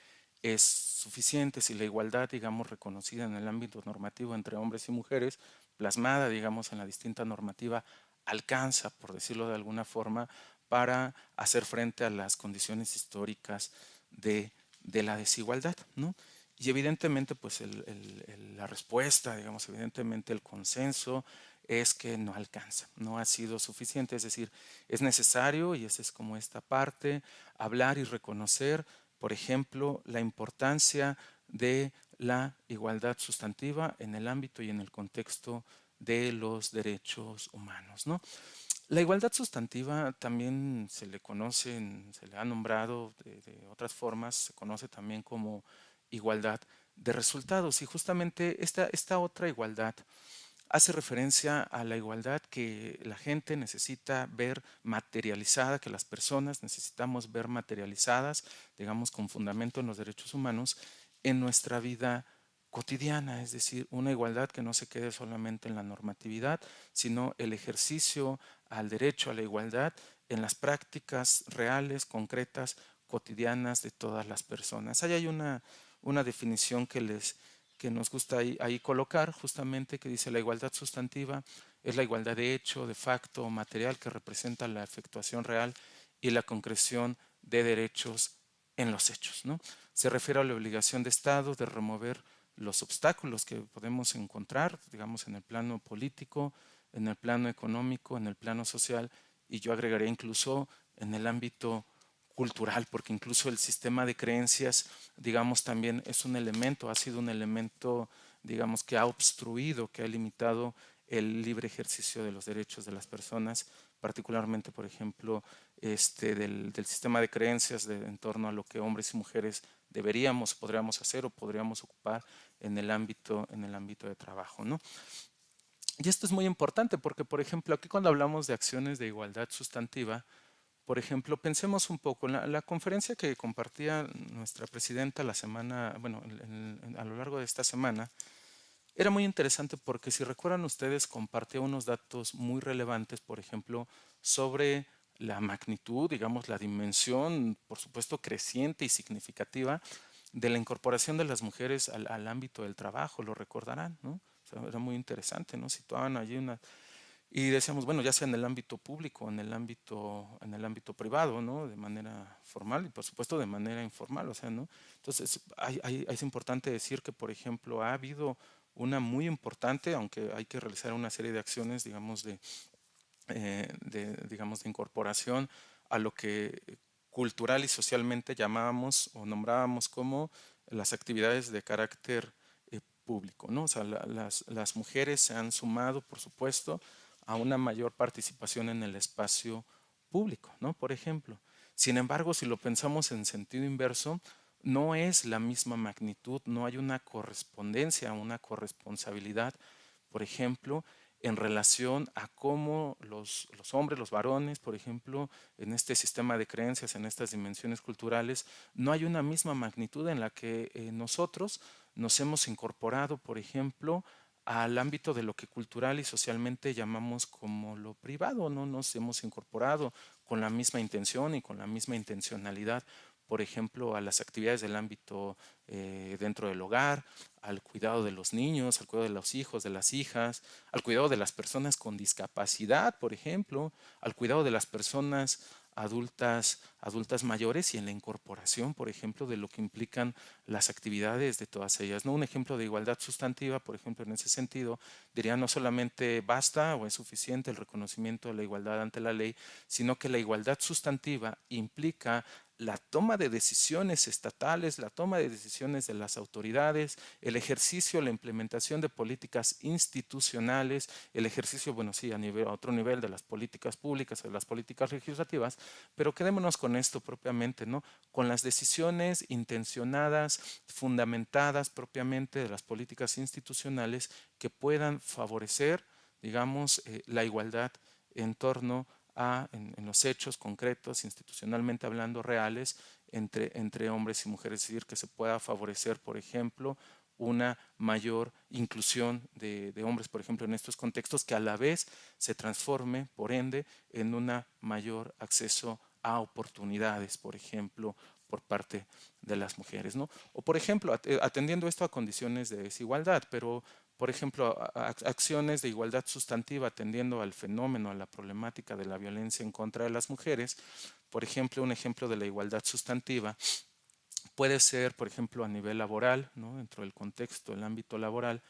es suficiente, si la igualdad, digamos, reconocida en el ámbito normativo entre hombres y mujeres, plasmada, digamos, en la distinta normativa, alcanza, por decirlo de alguna forma, para hacer frente a las condiciones históricas de la desigualdad, ¿no? Y evidentemente, pues la respuesta, digamos, evidentemente el consenso es que no alcanza, no ha sido suficiente, es decir, es necesario, y esa es como esta parte, hablar y reconocer, por ejemplo, la importancia de la igualdad sustantiva en el ámbito y en el contexto de los derechos humanos, ¿no? La igualdad sustantiva también se le conoce, se le ha nombrado de otras formas, se conoce también como igualdad de resultados. Y justamente esta otra igualdad hace referencia a la igualdad que la gente necesita ver materializada, que las personas necesitamos ver materializadas, digamos, con fundamento en los derechos humanos, en nuestra vida cotidiana, es decir, una igualdad que no se quede solamente en la normatividad, sino el ejercicio al derecho a la igualdad en las prácticas reales, concretas, cotidianas de todas las personas. Ahí hay una definición que nos gusta ahí colocar, justamente, que dice: la igualdad sustantiva es la igualdad de hecho, de facto o material que representa la efectuación real y la concreción de derechos en los hechos, ¿no? Se refiere a la obligación de Estado de remover los obstáculos que podemos encontrar, digamos, en el plano político, en el plano económico, en el plano social, y yo agregaría incluso en el ámbito cultural, porque incluso el sistema de creencias, digamos, también es un elemento, ha sido un elemento, digamos, que ha obstruido, que ha limitado el libre ejercicio de los derechos de las personas, particularmente, por ejemplo, del sistema de creencias en torno a lo que hombres y mujeres deberíamos, podríamos hacer o podríamos ocupar en el ámbito de trabajo, ¿no? Y esto es muy importante porque, por ejemplo, aquí cuando hablamos de acciones de igualdad sustantiva, por ejemplo, pensemos un poco, la conferencia que compartía nuestra presidenta la semana, bueno, a lo largo de esta semana, era muy interesante porque, si recuerdan ustedes, compartía unos datos muy relevantes, por ejemplo, sobre la magnitud, digamos, la dimensión, por supuesto, creciente y significativa de la incorporación de las mujeres al ámbito del trabajo, lo recordarán, ¿no? O sea, era muy interesante, ¿no? Situaban allí y decíamos, bueno, ya sea en el ámbito público, en el ámbito privado, ¿no? De manera formal y por supuesto de manera informal, o sea, ¿no? Entonces, es importante decir que, por ejemplo, ha habido una muy importante, aunque hay que realizar una serie de acciones, digamos, digamos, de incorporación a lo que cultural y socialmente llamábamos o nombrábamos como las actividades de carácter público, ¿no? O sea, las mujeres se han sumado, por supuesto, a una mayor participación en el espacio público, ¿no? Por ejemplo. Sin embargo, si lo pensamos en sentido inverso, no es la misma magnitud, no hay una correspondencia, una corresponsabilidad, por ejemplo, en relación a cómo los hombres, los varones, por ejemplo, en este sistema de creencias, en estas dimensiones culturales, no hay una misma magnitud en la que nosotros nos hemos incorporado, por ejemplo, al ámbito de lo que cultural y socialmente llamamos como lo privado, no nos hemos incorporado con la misma intención y con la misma intencionalidad, por ejemplo, a las actividades del ámbito dentro del hogar, al cuidado de los niños, al cuidado de los hijos, de las hijas, al cuidado de las personas con discapacidad, por ejemplo, al cuidado de las personas adultas mayores y en la incorporación, por ejemplo, de lo que implican las actividades de todas ellas, ¿no? Un ejemplo de igualdad sustantiva, por ejemplo, en ese sentido, diría: no solamente basta o es suficiente el reconocimiento de la igualdad ante la ley, sino que la igualdad sustantiva implica la toma de decisiones estatales, la toma de decisiones de las autoridades, el ejercicio, la implementación de políticas institucionales, el ejercicio, bueno, sí, a otro nivel de las políticas públicas, de las políticas legislativas, pero quedémonos con esto propiamente, ¿no? Con las decisiones intencionadas, fundamentadas propiamente de las políticas institucionales que puedan favorecer, digamos, la igualdad en torno en los hechos concretos, institucionalmente hablando, reales, entre hombres y mujeres, es decir, que se pueda favorecer, por ejemplo, una mayor inclusión de hombres, por ejemplo, en estos contextos, que a la vez se transforme, por ende, en un mayor acceso a oportunidades, por ejemplo, por parte de las mujeres, ¿no? O, por ejemplo, atendiendo esto a condiciones de desigualdad, pero, por ejemplo, acciones de igualdad sustantiva atendiendo al fenómeno, a la problemática de la violencia en contra de las mujeres. Por ejemplo, un ejemplo de la igualdad sustantiva Puede ser, por ejemplo, a nivel laboral, ¿no? Dentro del contexto, el ámbito laboral,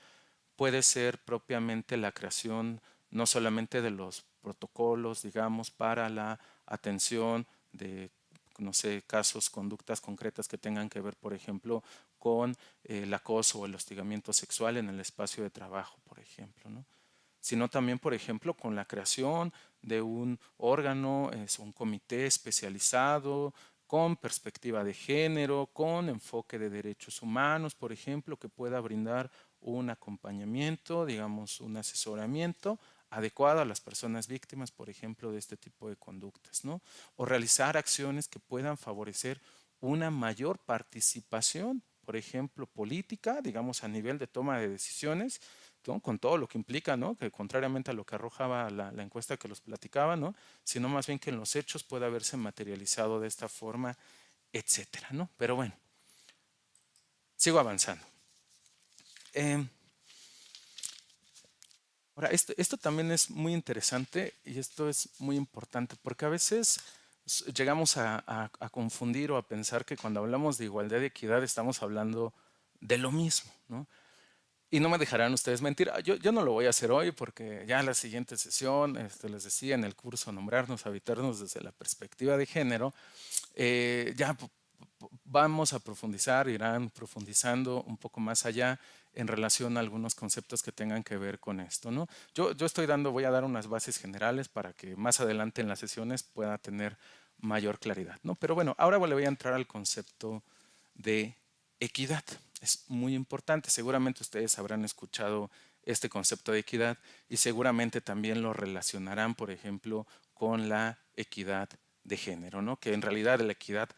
puede ser propiamente la creación no solamente de los protocolos, digamos, para la atención de, no sé, casos, conductas concretas que tengan que ver, por ejemplo, con el acoso o el hostigamiento sexual en el espacio de trabajo, por ejemplo, ¿no? Sino también, por ejemplo, con la creación de un órgano, es un comité especializado con perspectiva de género, con enfoque de derechos humanos, por ejemplo, que pueda brindar un acompañamiento, digamos, un asesoramiento adecuado a las personas víctimas, por ejemplo, de este tipo de conductas, ¿no? O realizar acciones que puedan favorecer una mayor participación, por ejemplo, política, digamos, a nivel de toma de decisiones, ¿no? Con todo lo que implica, ¿no? Que contrariamente a lo que arrojaba la encuesta que los platicaba, ¿no? Sino más bien que en los hechos pueda haberse materializado de esta forma, etcétera, ¿no? Pero bueno, sigo avanzando. Ahora, esto también es muy interesante y esto es muy importante porque a veces llegamos a confundir o a pensar que cuando hablamos de igualdad y equidad estamos hablando de lo mismo, ¿no? Y no me dejarán ustedes mentir. Yo no lo voy a hacer hoy porque ya en la siguiente sesión, les decía en el curso Nombrarnos, Habitarnos desde la perspectiva de género, ya vamos a profundizar, irán profundizando un poco más allá en relación a algunos conceptos que tengan que ver con esto, ¿no? Voy a dar unas bases generales para que más adelante en las sesiones pueda tener mayor claridad, ¿no? Pero bueno, ahora le voy a entrar al concepto de equidad. Es muy importante. Seguramente ustedes habrán escuchado este concepto de equidad y seguramente también lo relacionarán, por ejemplo, con la equidad de género, ¿no? Que en realidad la equidad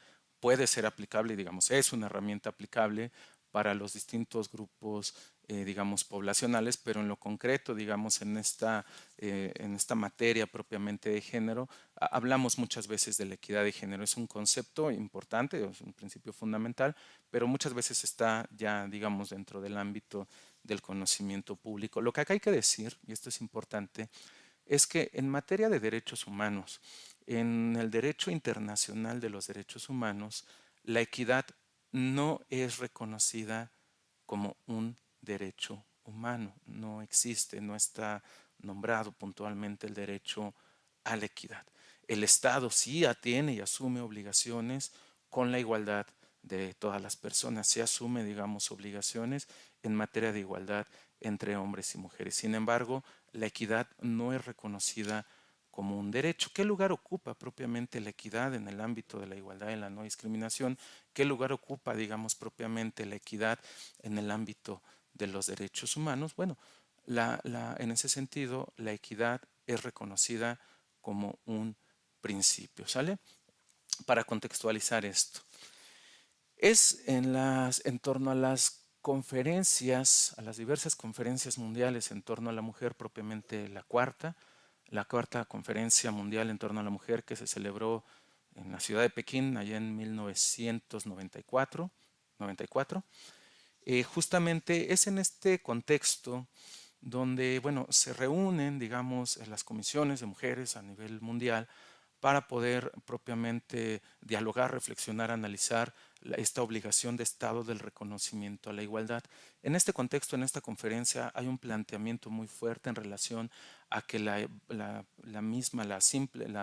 puede ser aplicable, digamos, es una herramienta aplicable para los distintos grupos, digamos, poblacionales, pero en lo concreto, digamos, en esta materia propiamente de género, hablamos muchas veces de la equidad de género. Es un concepto importante, es un principio fundamental, pero muchas veces está ya, digamos, dentro del ámbito del conocimiento público. Lo que acá hay que decir, y esto es importante, es que en materia de derechos humanos, en el derecho internacional de los derechos humanos, la equidad no es reconocida como un derecho humano, no existe, no está nombrado puntualmente el derecho a la equidad. El Estado sí tiene y asume obligaciones con la igualdad de todas las personas, se asume, digamos, obligaciones en materia de igualdad entre hombres y mujeres. Sin embargo, la equidad no es reconocida como un derecho. ¿Qué lugar ocupa propiamente la equidad en el ámbito de la igualdad y la no discriminación? ¿Qué lugar ocupa, digamos, propiamente la equidad en el ámbito de los derechos humanos? Bueno, en ese sentido, la equidad es reconocida como un principio, ¿sale? Para contextualizar esto. Es en torno a las conferencias, a las diversas conferencias mundiales en torno a la mujer, propiamente la cuarta conferencia mundial en torno a la mujer que se celebró en la ciudad de Pekín allá en 1994. Justamente es en este contexto donde, bueno, se reúnen, digamos, las comisiones de mujeres a nivel mundial para poder propiamente dialogar, reflexionar, analizar esta obligación de Estado del reconocimiento a la igualdad. En este contexto, en esta conferencia, hay un planteamiento muy fuerte en relación a que la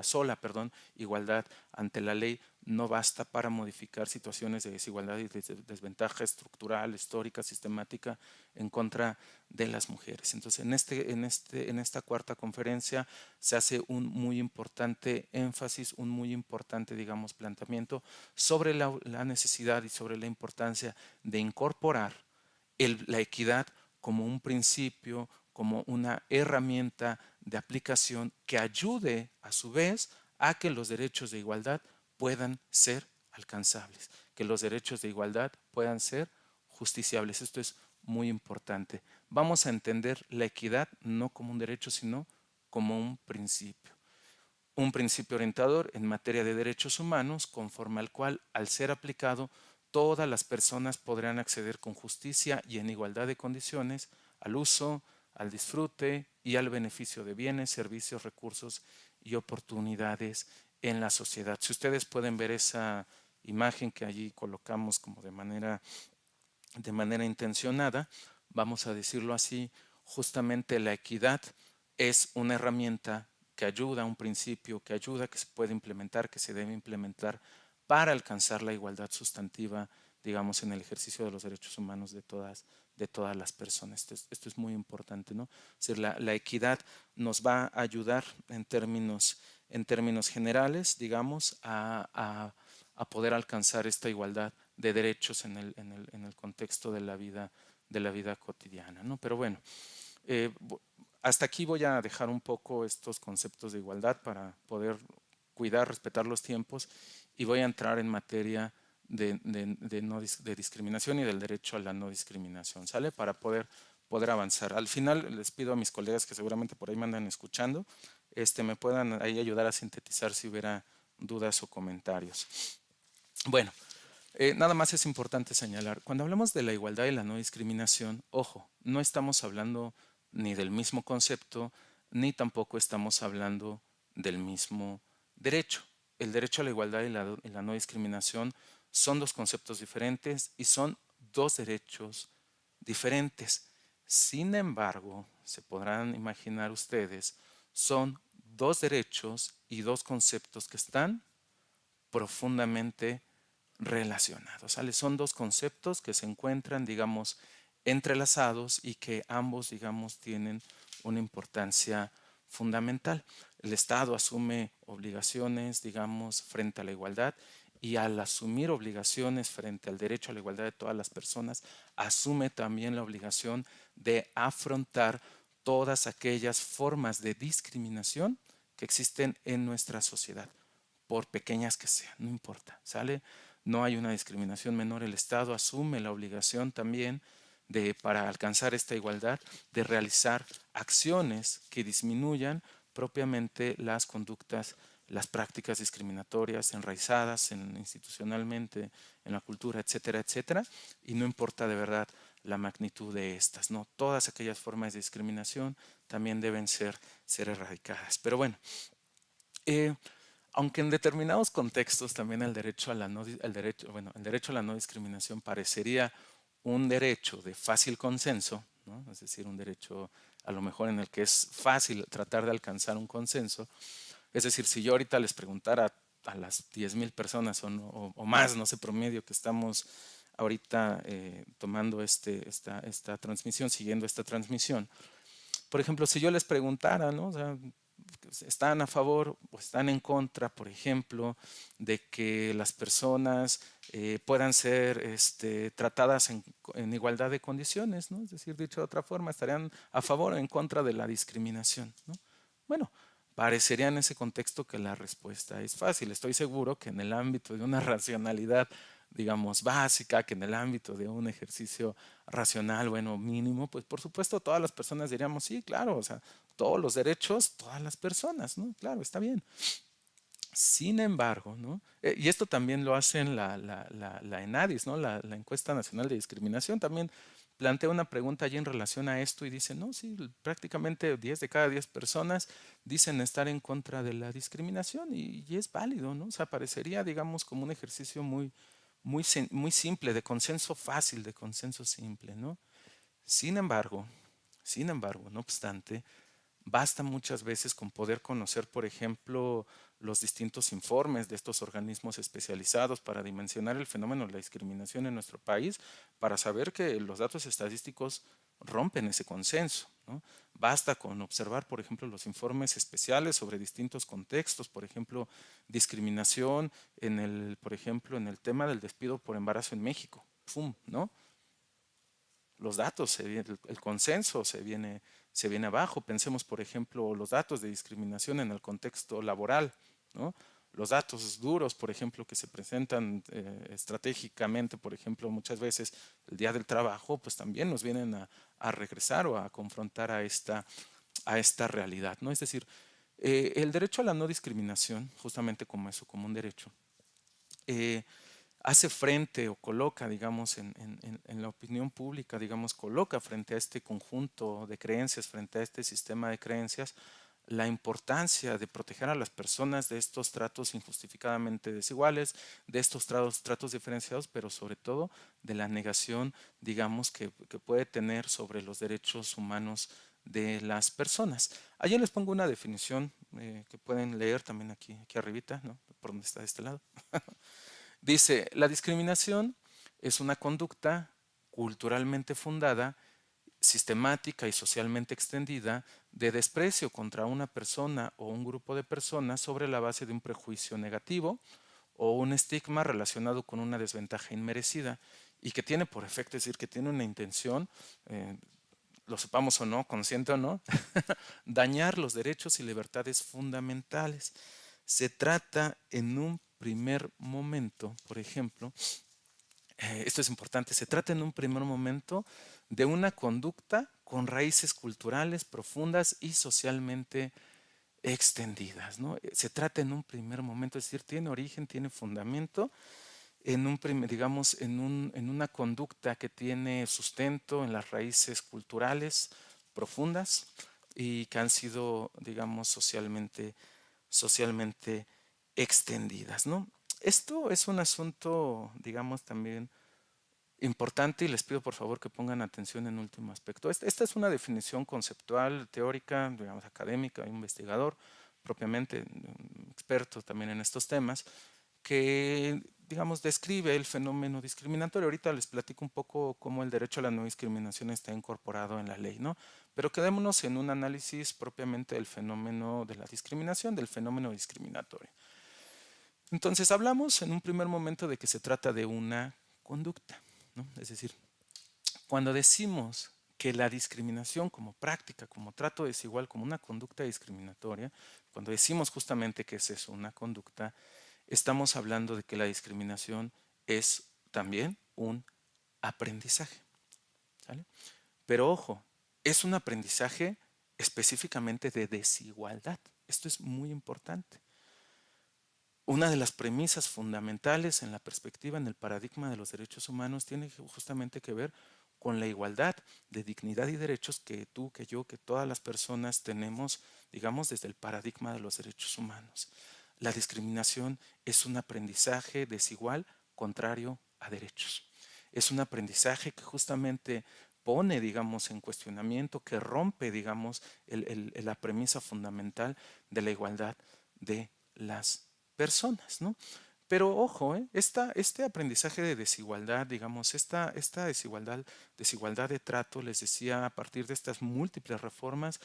sola, perdón, igualdad ante la ley no basta para modificar situaciones de desigualdad y de desventaja estructural, histórica, sistemática en contra de las mujeres. Entonces, en esta cuarta conferencia se hace un muy importante énfasis, un muy importante, digamos, planteamiento sobre la necesidad y sobre la importancia de incorporar la equidad como un principio, como una herramienta de aplicación que ayude a su vez a que los derechos de igualdad puedan ser alcanzables, que los derechos de igualdad puedan ser justiciables. Esto es muy importante. Vamos a entender la equidad no como un derecho, sino como un principio orientador en materia de derechos humanos, conforme al cual, al ser aplicado, todas las personas podrán acceder con justicia y en igualdad de condiciones al uso, al disfrute y al beneficio de bienes, servicios, recursos y oportunidades en la sociedad. Si ustedes pueden ver esa imagen que allí colocamos como de manera intencionada, vamos a decirlo así, justamente la equidad es una herramienta que ayuda, un principio que ayuda, que se puede implementar, que se debe implementar para alcanzar la igualdad sustantiva, digamos, en el ejercicio de los derechos humanos de todas las personas. Esto es muy importante, ¿no? Es decir, la equidad nos va a ayudar en términos generales, digamos, a poder alcanzar esta igualdad de derechos en el contexto de la vida cotidiana, ¿no? Pero bueno, eh, hasta aquí voy a dejar un poco estos conceptos de igualdad para poder cuidar, respetar los tiempos, y voy a entrar en materia de discriminación y del derecho a la no discriminación, ¿sale? Para poder avanzar. Al final les pido a mis colegas que seguramente por ahí me andan escuchando, me puedan ahí ayudar a sintetizar si hubiera dudas o comentarios. Bueno, nada más es importante señalar, cuando hablamos de la igualdad y la no discriminación, ojo, no estamos hablando ni del mismo concepto, ni tampoco estamos hablando del mismo derecho. El derecho a la igualdad y la no discriminación son dos conceptos diferentes y son dos derechos diferentes. Sin embargo, se podrán imaginar ustedes, son dos derechos y dos conceptos que están profundamente relacionados, ¿sale? Son dos conceptos que se encuentran, digamos, entrelazados y que ambos, digamos, tienen una importancia fundamental. El Estado asume obligaciones, digamos, frente a la igualdad, y al asumir obligaciones frente al derecho a la igualdad de todas las personas, asume también la obligación de afrontar todas aquellas formas de discriminación que existen en nuestra sociedad, por pequeñas que sean, no importa, ¿sale? No hay una discriminación menor. El Estado asume la obligación también para alcanzar esta igualdad, de realizar acciones que disminuyan propiamente las conductas, las prácticas discriminatorias enraizadas institucionalmente en la cultura, etcétera, etcétera, y no importa de verdad la magnitud de estas, ¿no? Todas aquellas formas de discriminación también deben ser erradicadas. Pero bueno, aunque en determinados contextos también el derecho a la no discriminación parecería un derecho de fácil consenso, ¿no? Es decir, un derecho a lo mejor en el que es fácil tratar de alcanzar un consenso. Es decir, si yo ahorita les preguntara a las 10,000 personas o más, no sé, promedio, que estamos ahorita tomando esta transmisión, siguiendo esta transmisión, por ejemplo, si yo les preguntara, ¿no? O sea, ¿están a favor o están en contra, por ejemplo, de que las personas puedan ser tratadas en igualdad de condiciones, ¿no? Es decir, dicho de otra forma, estarían a favor o en contra de la discriminación, ¿no? Bueno, parecería en ese contexto que la respuesta es fácil. Estoy seguro que en el ámbito de una racionalidad, digamos, básica, que en el ámbito de un ejercicio racional, bueno, mínimo, pues por supuesto todas las personas diríamos, sí, claro, o sea, todos los derechos, todas las personas, ¿no? Claro, está bien. Sin embargo, ¿no? Y esto también lo hacen la ENADIS, ¿no? La Encuesta Nacional de Discriminación, también plantea una pregunta allí en relación a esto y dice, no, sí, prácticamente 10 de cada 10 personas dicen estar en contra de la discriminación, y es válido, ¿no? O sea, parecería, digamos, como un ejercicio muy simple, de consenso fácil, de consenso simple, ¿no? Sin embargo, no obstante, basta muchas veces con poder conocer, por ejemplo, los distintos informes de estos organismos especializados para dimensionar el fenómeno de la discriminación en nuestro país, para saber que los datos estadísticos rompen ese consenso, ¿no? Basta con observar, por ejemplo, los informes especiales sobre distintos contextos, por ejemplo, discriminación por ejemplo, en el tema del despido por embarazo en México, ¡pum!, ¿no? Los datos, el consenso se viene abajo. Pensemos, por ejemplo, los datos de discriminación en el contexto laboral, ¿no? Los datos duros, por ejemplo, que se presentan estratégicamente, por ejemplo, muchas veces el día del trabajo, pues también nos vienen a regresar o a confrontar a esta realidad, ¿no? Es decir, el derecho a la no discriminación, justamente como eso, como un derecho, hace frente o coloca, digamos, en la opinión pública, digamos, coloca frente a este conjunto de creencias, frente a este sistema de creencias, la importancia de proteger a las personas de estos tratos injustificadamente desiguales, de estos tratos diferenciados, pero sobre todo de la negación, digamos, que puede tener sobre los derechos humanos de las personas. Allí les pongo una definición que pueden leer también aquí arribita, ¿no? Por donde está de este lado. Dice, la discriminación es una conducta culturalmente fundada, sistemática y socialmente extendida de desprecio contra una persona o un grupo de personas sobre la base de un prejuicio negativo o un estigma relacionado con una desventaja inmerecida y que tiene por efecto, es decir, que tiene una intención, lo sepamos o no, consciente o no, dañar los derechos y libertades fundamentales. Se trata en un primer momento, por ejemplo, esto es importante, se trata en un primer momento de una conducta con raíces culturales profundas y socialmente extendidas, ¿no? Se trata en un primer momento, es decir, tiene origen, tiene fundamento en un digamos, en una conducta que tiene sustento en las raíces culturales profundas y que han sido, digamos, socialmente extendidas, ¿no? Esto es un asunto, digamos, también importante y les pido por favor que pongan atención en último aspecto. Esta es una definición conceptual, teórica, digamos, académica, investigador, propiamente experto también en estos temas, que, digamos, describe el fenómeno discriminatorio. Ahorita les platico un poco cómo el derecho a la no discriminación está incorporado en la ley, ¿no? Pero quedémonos en un análisis propiamente del fenómeno de la discriminación, del fenómeno discriminatorio. Entonces hablamos en un primer momento de que se trata de una conducta, ¿no? Es decir, cuando decimos que la discriminación como práctica, como trato desigual, como una conducta discriminatoria, cuando decimos justamente que es eso, una conducta, estamos hablando de que la discriminación es también un aprendizaje, ¿sale? Pero ojo, es un aprendizaje específicamente de desigualdad. Esto es muy importante. Una de las premisas fundamentales en la perspectiva, en el paradigma de los derechos humanos, tiene justamente que ver con la igualdad de dignidad y derechos que tú, que yo, que todas las personas tenemos, digamos, desde el paradigma de los derechos humanos. La discriminación es un aprendizaje desigual contrario a derechos. Es un aprendizaje que justamente pone, digamos, en cuestionamiento, que rompe, digamos, la premisa fundamental de la igualdad de las personas, ¿no? Pero ojo, este aprendizaje de desigualdad, digamos, esta desigualdad de trato, les decía, a partir de estas múltiples reformas,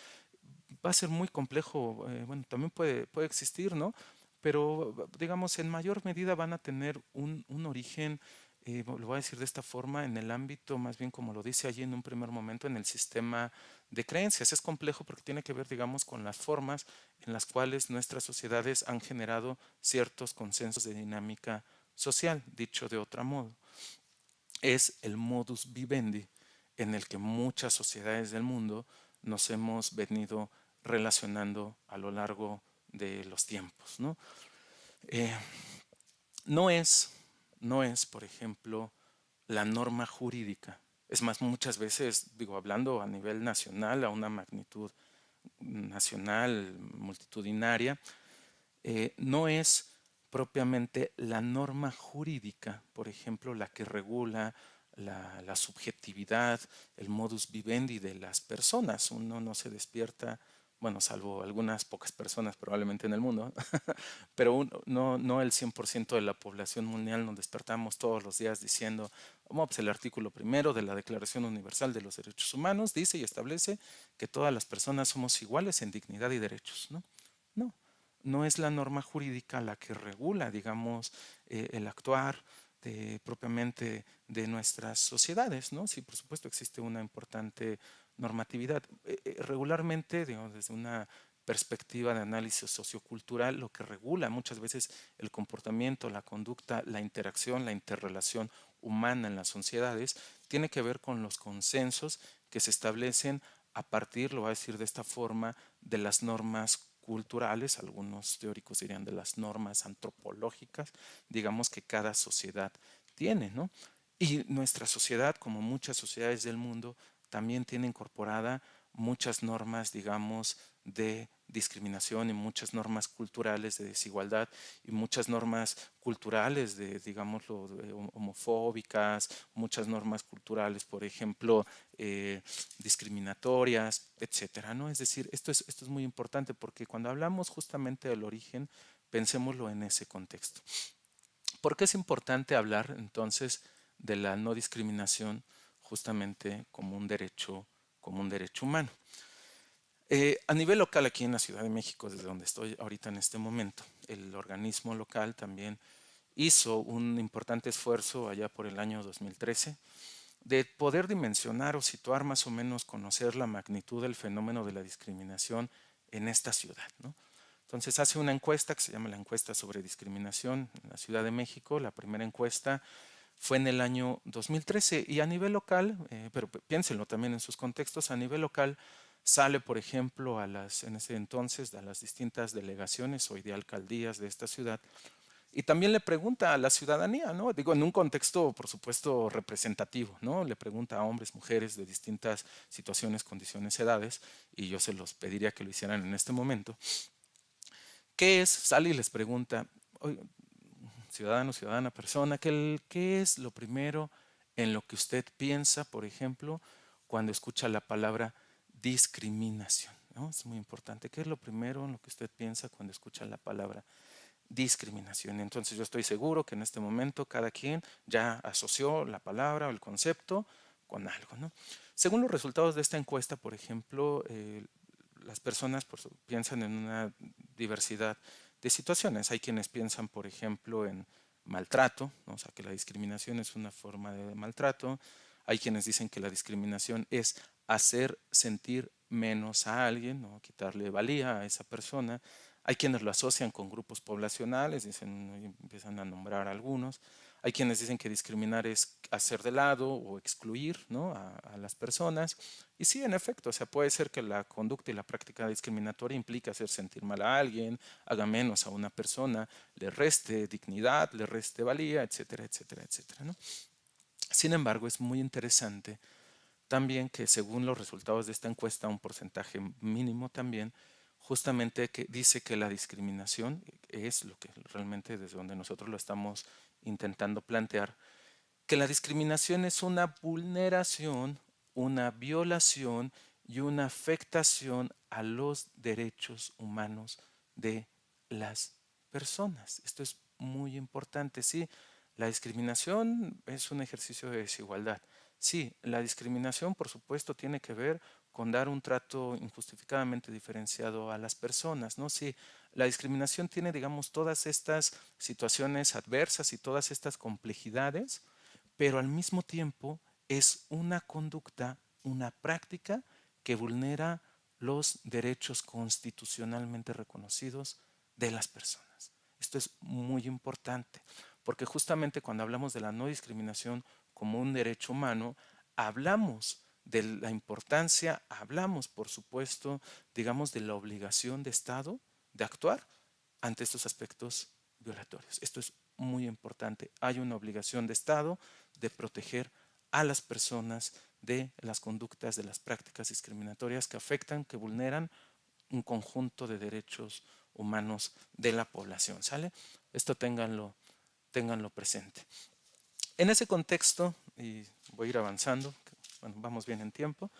va a ser muy complejo, bueno, también puede existir, ¿no? Pero, digamos, en mayor medida van a tener un origen, lo voy a decir de esta forma, en el ámbito, más bien como lo dice allí en un primer momento, en el sistema de creencias. Es complejo porque tiene que ver, digamos, con las formas en las cuales nuestras sociedades han generado ciertos consensos de dinámica social, dicho de otro modo. Es el modus vivendi en el que muchas sociedades del mundo nos hemos venido relacionando a lo largo de los tiempos, ¿no? Eh, no es, no es, por ejemplo, la norma jurídica. Es más, muchas veces, digo, hablando a nivel nacional, a una magnitud nacional, multitudinaria, no es propiamente la norma jurídica, por ejemplo, la que regula la subjetividad, el modus vivendi de las personas. Uno no se despierta, bueno, salvo algunas pocas personas probablemente en el mundo, pero no el 100% de la población mundial nos despertamos todos los días diciendo, bueno, pues el artículo primero de la Declaración Universal de los Derechos Humanos dice y establece que todas las personas somos iguales en dignidad y derechos, ¿no? No, no es la norma jurídica la que regula, digamos, el actuar propiamente de nuestras sociedades, ¿no? Sí, por supuesto existe una importante normatividad. Regularmente, digamos, desde una perspectiva de análisis sociocultural, lo que regula muchas veces el comportamiento, la conducta, la interacción, la interrelación humana en las sociedades, tiene que ver con los consensos que se establecen a partir, lo voy a decir de esta forma, de las normas culturales, algunos teóricos dirían de las normas antropológicas, digamos que cada sociedad tiene, ¿no? Y nuestra sociedad, como muchas sociedades del mundo, también tiene incorporada muchas normas, digamos, de discriminación y muchas normas culturales de desigualdad y muchas normas culturales de, digámoslo, homofóbicas, muchas normas culturales, por ejemplo, discriminatorias, etcétera, ¿no? Es decir, esto es muy importante porque cuando hablamos justamente del origen, pensémoslo en ese contexto. ¿Por qué es importante hablar entonces de la no discriminación justamente como un derecho humano? A nivel local aquí en la Ciudad de México, desde donde estoy ahorita en este momento, el organismo local también hizo un importante esfuerzo allá por el año 2013 de poder dimensionar o situar más o menos, conocer la magnitud del fenómeno de la discriminación en esta ciudad, ¿no? Entonces hace una encuesta que se llama la encuesta sobre discriminación en la Ciudad de México. La primera encuesta fue en el año 2013 y a nivel local, pero piénsenlo también en sus contextos, a nivel local sale, por ejemplo, en ese entonces a las distintas delegaciones hoy de alcaldías de esta ciudad y también le pregunta a la ciudadanía, ¿no? Digo, en un contexto, por supuesto, representativo, ¿no? Le pregunta a hombres, mujeres de distintas situaciones, condiciones, edades, y yo se los pediría que lo hicieran en este momento. ¿Qué es? Sale y les pregunta, ciudadano, ciudadana, persona, ¿qué es lo primero en lo que usted piensa, por ejemplo, cuando escucha la palabra discriminación? ¿No? Es muy importante. ¿Qué es lo primero en lo que usted piensa cuando escucha la palabra discriminación? Entonces yo estoy seguro que en este momento cada quien ya asoció la palabra o el concepto con algo, ¿no? Según los resultados de esta encuesta, por ejemplo, las personas piensan en una diversidad de situaciones. Hay quienes piensan, por ejemplo, en maltrato, ¿no? O sea, que la discriminación es una forma de maltrato. Hay quienes dicen que la discriminación es hacer sentir menos a alguien, ¿no? Quitarle valía a esa persona. Hay quienes lo asocian con grupos poblacionales, empiezan a nombrar algunos. Hay quienes dicen que discriminar es hacer de lado o excluir, ¿no? a las personas. Y sí, en efecto, o sea, puede ser que la conducta y la práctica discriminatoria implica hacer sentir mal a alguien, haga menos a una persona, le reste dignidad, le reste valía, etcétera, etcétera, etcétera, ¿no? Sin embargo, es muy interesante también que según los resultados de esta encuesta, un porcentaje mínimo también, justamente que dice que la discriminación es lo que realmente desde donde nosotros lo estamos intentando plantear, que la discriminación es una vulneración, una violación y una afectación a los derechos humanos de las personas. Esto es muy importante, sí. La discriminación es un ejercicio de desigualdad. Sí, la discriminación, por supuesto, tiene que ver con dar un trato injustificadamente diferenciado a las personas, ¿no? Sí, la discriminación tiene, digamos, todas estas situaciones adversas y todas estas complejidades, pero al mismo tiempo es una conducta, una práctica que vulnera los derechos constitucionalmente reconocidos de las personas. Esto es muy importante, porque justamente cuando hablamos de la no discriminación como un derecho humano, hablamos de la importancia, hablamos, por supuesto, digamos, de la obligación de Estado de actuar ante estos aspectos violatorios. Esto es muy importante. Hay una obligación de Estado de proteger a las personas de las conductas, de las prácticas discriminatorias que afectan, que vulneran un conjunto de derechos humanos de la población. ¿Sale? Esto ténganlo presente. En ese contexto, y voy a ir avanzando, bueno, vamos bien en tiempo.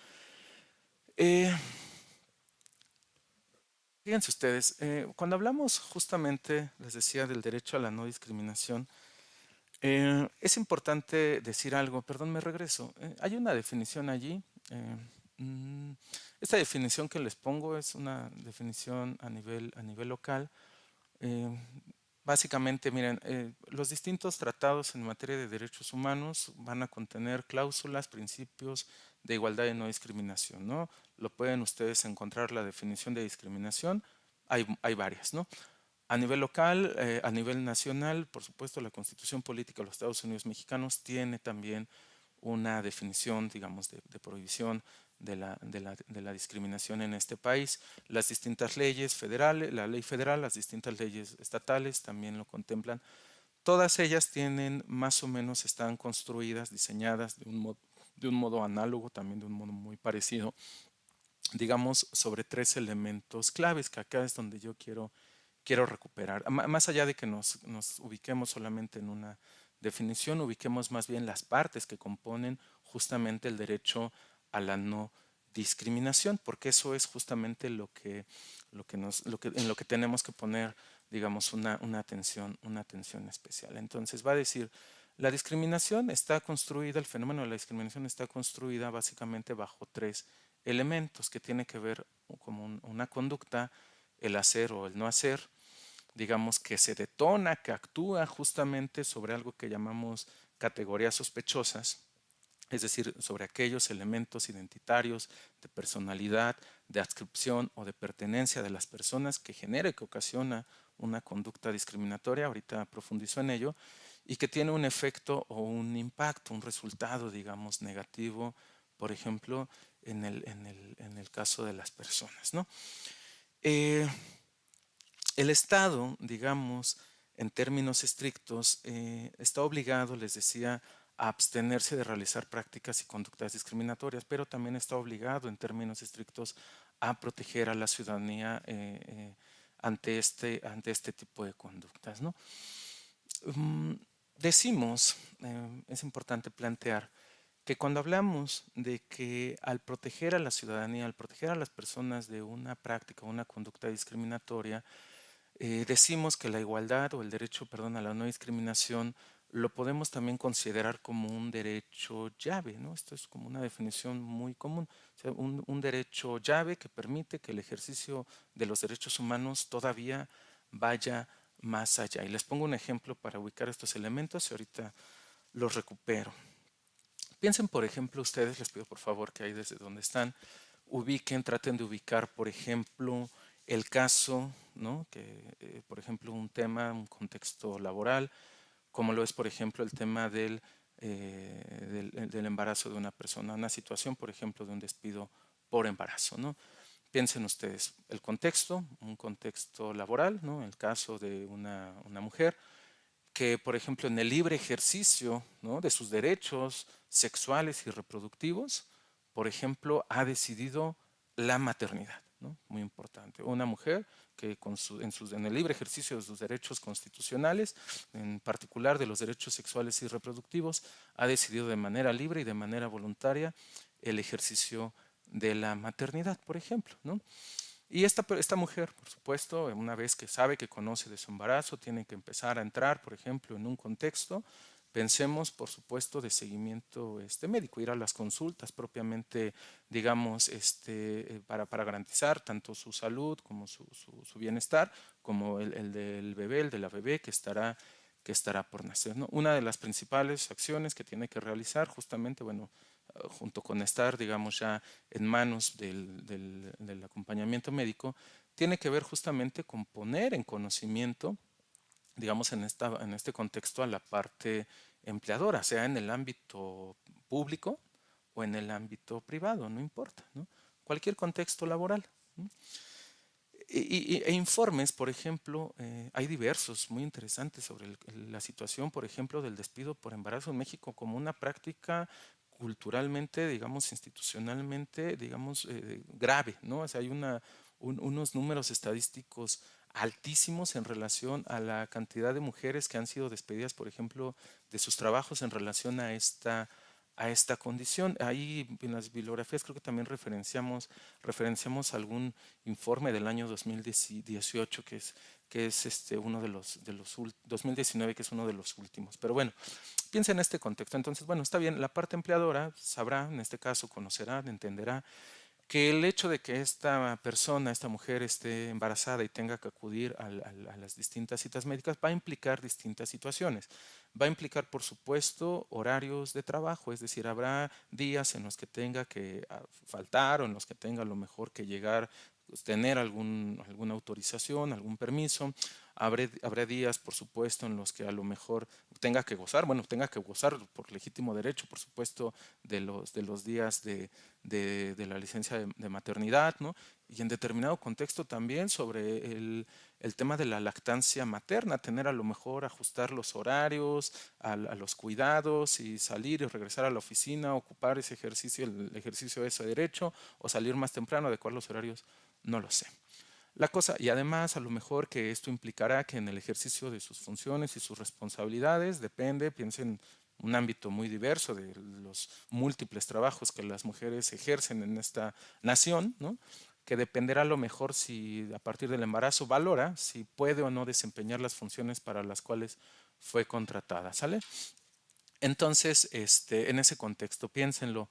Fíjense ustedes, cuando hablamos justamente, les decía, del derecho a la no discriminación, es importante decir algo, perdón, me regreso. Hay una definición allí. Mm, Esta definición que les pongo es una definición a nivel local. Eh, Básicamente, miren, los distintos tratados en materia de derechos humanos van a contener cláusulas, principios de igualdad y no discriminación, ¿no? Lo pueden ustedes encontrar la definición de discriminación, hay varias, ¿no? A nivel local, a nivel nacional, por supuesto, la Constitución Política de los Estados Unidos Mexicanos tiene también una definición, digamos, de prohibición de la discriminación en este país. Las distintas leyes federales, la ley federal, las distintas leyes estatales también lo contemplan. Todas ellas tienen más o menos, están construidas, diseñadas de un modo análogo, también de un modo muy parecido digamos, sobre 3 elementos claves, que acá es donde yo quiero recuperar. Más allá de que nos ubiquemos solamente en una definición, ubiquemos más bien las partes que componen justamente el derecho a la no discriminación, porque eso es justamente en lo que tenemos que poner, digamos, una atención especial. Entonces va a decir, la discriminación está construida, el fenómeno de la discriminación está construida básicamente bajo 3 elementos que tiene que ver como una conducta, el hacer o el no hacer, digamos que se detona, que actúa justamente sobre algo que llamamos categorías sospechosas, es decir, sobre aquellos elementos identitarios de personalidad, de adscripción o de pertenencia de las personas que genera y que ocasiona una conducta discriminatoria, ahorita profundizo en ello, y que tiene un efecto o un impacto, un resultado, digamos, negativo, por ejemplo, en el caso de las personas, ¿no? Eh, el Estado, digamos, en términos estrictos, está obligado, les decía, a abstenerse de realizar prácticas y conductas discriminatorias, pero también está obligado, en términos estrictos, a proteger a la ciudadanía ante este tipo de conductas, ¿no? Mm, Decimos, es importante plantear que cuando hablamos de que al proteger a la ciudadanía, al proteger a las personas de una práctica o una conducta discriminatoria, decimos que la igualdad o el derecho, perdón, a la no discriminación lo podemos también considerar como un derecho llave, ¿no? Esto es como una definición muy común, o sea, un derecho llave que permite que el ejercicio de los derechos humanos todavía vaya más allá. Y les pongo un ejemplo para ubicar estos elementos y ahorita los recupero. Piensen, por ejemplo, ustedes, les pido por favor que ahí desde donde están, traten de ubicar, por ejemplo, el caso, ¿no? Que, por ejemplo, un tema, un contexto laboral, como lo es, por ejemplo, el tema del embarazo de una persona, una situación, por ejemplo, de un despido por embarazo, ¿no? Piensen ustedes, el contexto, un contexto laboral, ¿no? El caso de una mujer que, por ejemplo, en el libre ejercicio, ¿no?, de sus derechos sexuales y reproductivos, por ejemplo, ha decidido la maternidad, ¿no? Muy importante. Una mujer que en el libre ejercicio de sus derechos constitucionales, en particular de los derechos sexuales y reproductivos, ha decidido de manera libre y de manera voluntaria el ejercicio de la maternidad, por ejemplo, ¿no? Y esta mujer, por supuesto, una vez que sabe, que conoce de su embarazo, tiene que empezar a entrar, por ejemplo, en un contexto, pensemos, por supuesto, de seguimiento médico, ir a las consultas propiamente, digamos, para garantizar tanto su salud como su bienestar, como el del bebé, el de la bebé que estará por nacer, ¿no? Una de las principales acciones que tiene que realizar, justamente, bueno, junto con estar, digamos, ya en manos del acompañamiento médico, tiene que ver justamente con poner en conocimiento, digamos, en este contexto a la parte empleadora, sea en el ámbito público o en el ámbito privado, no importa, ¿no? Cualquier contexto laboral, ¿no? Informes, por ejemplo, hay diversos, muy interesantes sobre la situación, por ejemplo, del despido por embarazo en México como una práctica culturalmente, digamos, institucionalmente, digamos, grave, ¿no? O sea, hay unos números estadísticos altísimos en relación a la cantidad de mujeres que han sido despedidas, por ejemplo, de sus trabajos en relación a esta condición. Ahí en las bibliografías creo que también referenciamos algún informe del año 2018 que es uno de los 2019, que es uno de los últimos. Pero bueno, piensa en este contexto. Entonces, bueno, está bien, la parte empleadora sabrá, en este caso conocerá, entenderá que el hecho de que esta persona, esta mujer esté embarazada y tenga que acudir a las distintas citas médicas va a implicar distintas situaciones. Va a implicar, por supuesto, horarios de trabajo, es decir, habrá días en los que tenga que faltar o en los que tenga a lo mejor que llegar, pues, tener alguna autorización, algún permiso. habrá días, por supuesto, en los que a lo mejor tenga que gozar, bueno, tenga que gozar por legítimo derecho, por supuesto, de los días de la licencia de maternidad, ¿no? Y en determinado contexto también sobre el tema de la lactancia materna, tener a lo mejor ajustar los horarios a los cuidados y salir y regresar a la oficina, ocupar ese ejercicio, el ejercicio de ese derecho, o salir más temprano, adecuar los horarios, no lo sé. La cosa, y además a lo mejor que esto implicará que en el ejercicio de sus funciones y sus responsabilidades, depende, piensen un ámbito muy diverso de los múltiples trabajos que las mujeres ejercen en esta nación, ¿no? Que dependerá a lo mejor si a partir del embarazo valora si puede o no desempeñar las funciones para las cuales fue contratada, ¿sale? Entonces, en ese contexto, piénsenlo